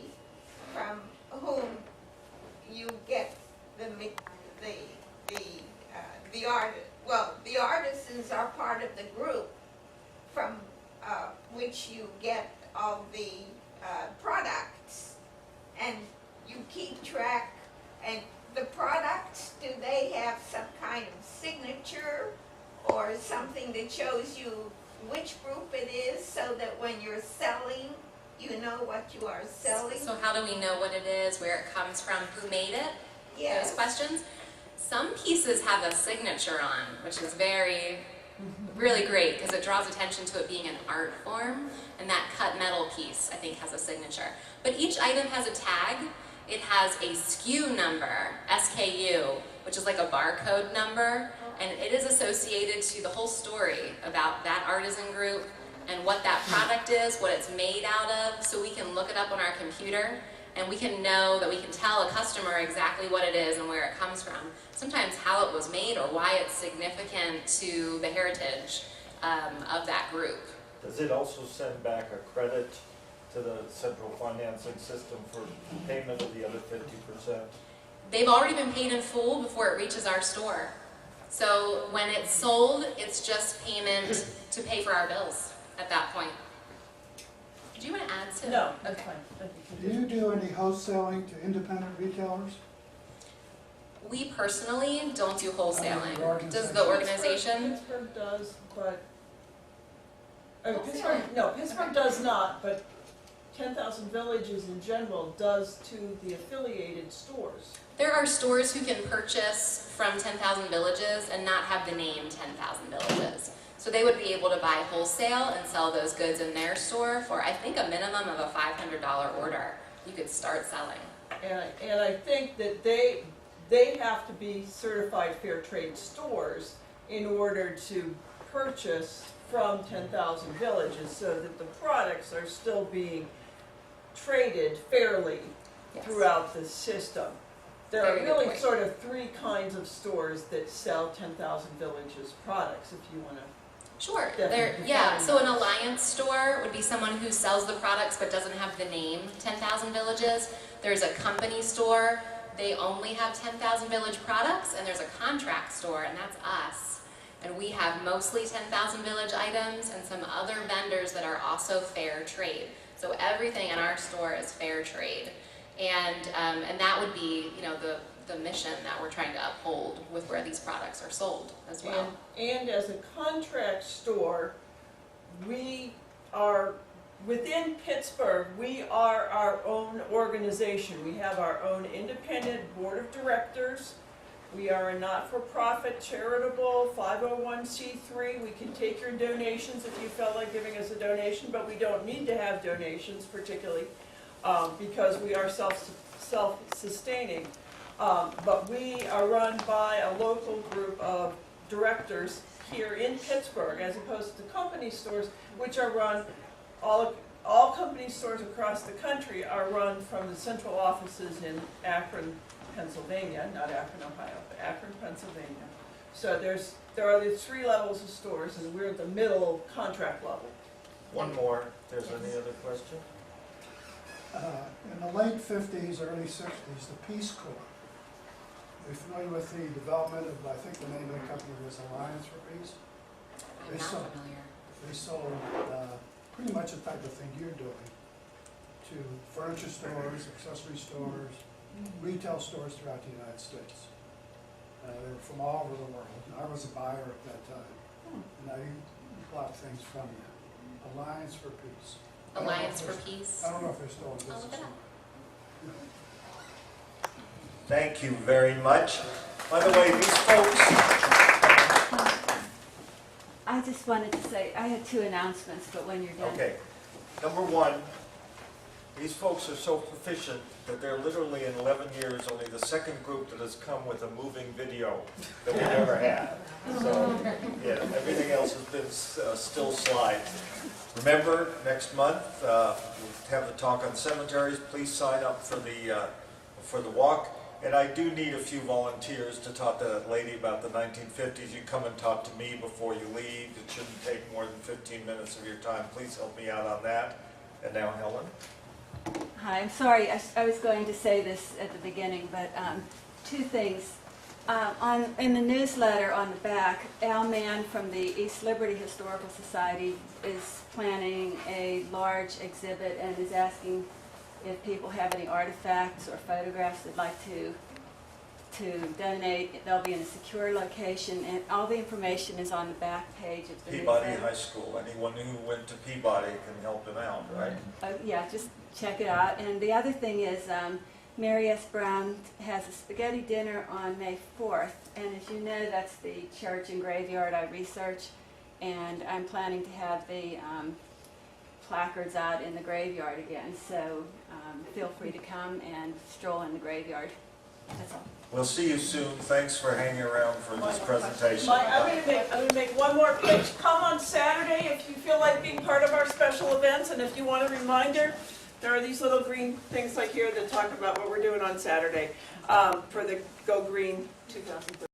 from whom you get the art? Well, the artisans are part of the group from which you get all the products, and you keep track. And the products, do they have some kind of signature or something that shows you which group it is, so that when you're selling, you know what you are selling? So how do we know what it is, where it comes from, who made it? Yes. Those questions. Some pieces have a signature on, which is really great, because it draws attention to it being an art form, and that cut metal piece, I think, has a signature. But each item has a tag. It has a SKU number, SKU, which is like a barcode number, and it is associated to the whole story about that artisan group and what that product is, what it's made out of, so we can look it up on our computer, and we can know that we can tell a customer exactly what it is and where it comes from. Sometimes how it was made or why it's significant to the heritage of that group. Does it also send back a credit to the central financing system for payment of the other 50%? They've already been paid in full before it reaches our store. So when it's sold, it's just payment to pay for our bills at that point. Do you want to add to? No, that's fine. Do you do any wholesaling to independent retailers? We personally don't do wholesaling. Does the Pittsburgh organization? does, but Pittsburgh does not, but 10,000 Villages in general does to the affiliated stores. There are stores who can purchase from 10,000 Villages and not have the name 10,000 Villages. So they would be able to buy wholesale and sell those goods in their store for, I think, a minimum of a $500 order. You could start selling. And I think that they have to be certified fair trade stores in order to purchase from 10,000 Villages, so that the products are still being traded fairly throughout the system. There are really sort of three kinds of stores that sell 10,000 Villages products, if you want to. Sure. Yeah. So an alliance store would be someone who sells the products but doesn't have the name 10,000 Villages. There's a company store. They only have 10,000 Village products, and there's a contract store, and that's us. And we have mostly 10,000 Village items and some other vendors that are also fair trade. So everything in our store is fair trade. And that would be, the mission that we're trying to uphold with where these products are sold as well. And as a contract store, we are, within Pittsburgh, we are our own organization. We have our own independent board of directors. We are a not-for-profit, charitable, 501c3. We can take your donations if you felt like giving us a donation, but we don't need to have donations particularly because we are self-sustaining. But we are run by a local group of directors here in Pittsburgh, as opposed to company stores, which are run, all company stores across the country are run from the central offices in Akron, Pennsylvania, not Akron, Ohio, but Akron, Pennsylvania. So there are these three levels of stores, and we're at the middle contract level. One more, if there's any other question? In the late 50s, early 60s, the Peace Corps. Are you familiar with the development of, I think the name of the company was Alliance for Peace? I'm not familiar. They sold pretty much the type of thing you're doing to furniture stores, accessory stores, retail stores throughout the United States. They were from all over the world. I was a buyer at that time, and I bought things from them. Alliance for Peace. Alliance for Peace? I don't know if they're still in business. Look it up. Thank you very much. By the way, these folks... I I just wanted to say, I had 2 announcements, but when you're done. Okay. Number one, these folks are so proficient that they're literally in 11 years only the second group that has come with a moving video that we've ever had. So, yeah, everything else has been still slides. Remember, next month, we'll have the talk on cemeteries. Please sign up for the walk. And I do need a few volunteers to talk to that lady about the 1950s. You come and talk to me before you leave. It shouldn't take more than 15 minutes of your time. Please help me out on that. And now, Helen. Hi, I'm sorry, I was going to say this at the beginning, but 2 things. In the newsletter on the back, Al Mann from the East Liberty Historical Society is planning a large exhibit and is asking if people have any artifacts or photographs they'd like to donate. They'll be in a secure location, and all the information is on the back page of the Peabody newsletter. High School. Anyone who went to Peabody can help them out, right? Yeah, just check it out. And the other thing is Mary S. Brown has a spaghetti dinner on May 4th, and as you know, that's the church and graveyard I research, and I'm planning to have the placards out in the graveyard again, so feel free to come and stroll in the graveyard. That's all. We'll see you soon. Thanks for hanging around for this presentation. I'm going to make one more pitch. Come on Saturday if you feel like being part of our special events, and if you want a reminder, there are these little green things like here that talk about what we're doing on Saturday for the Go Green 2013.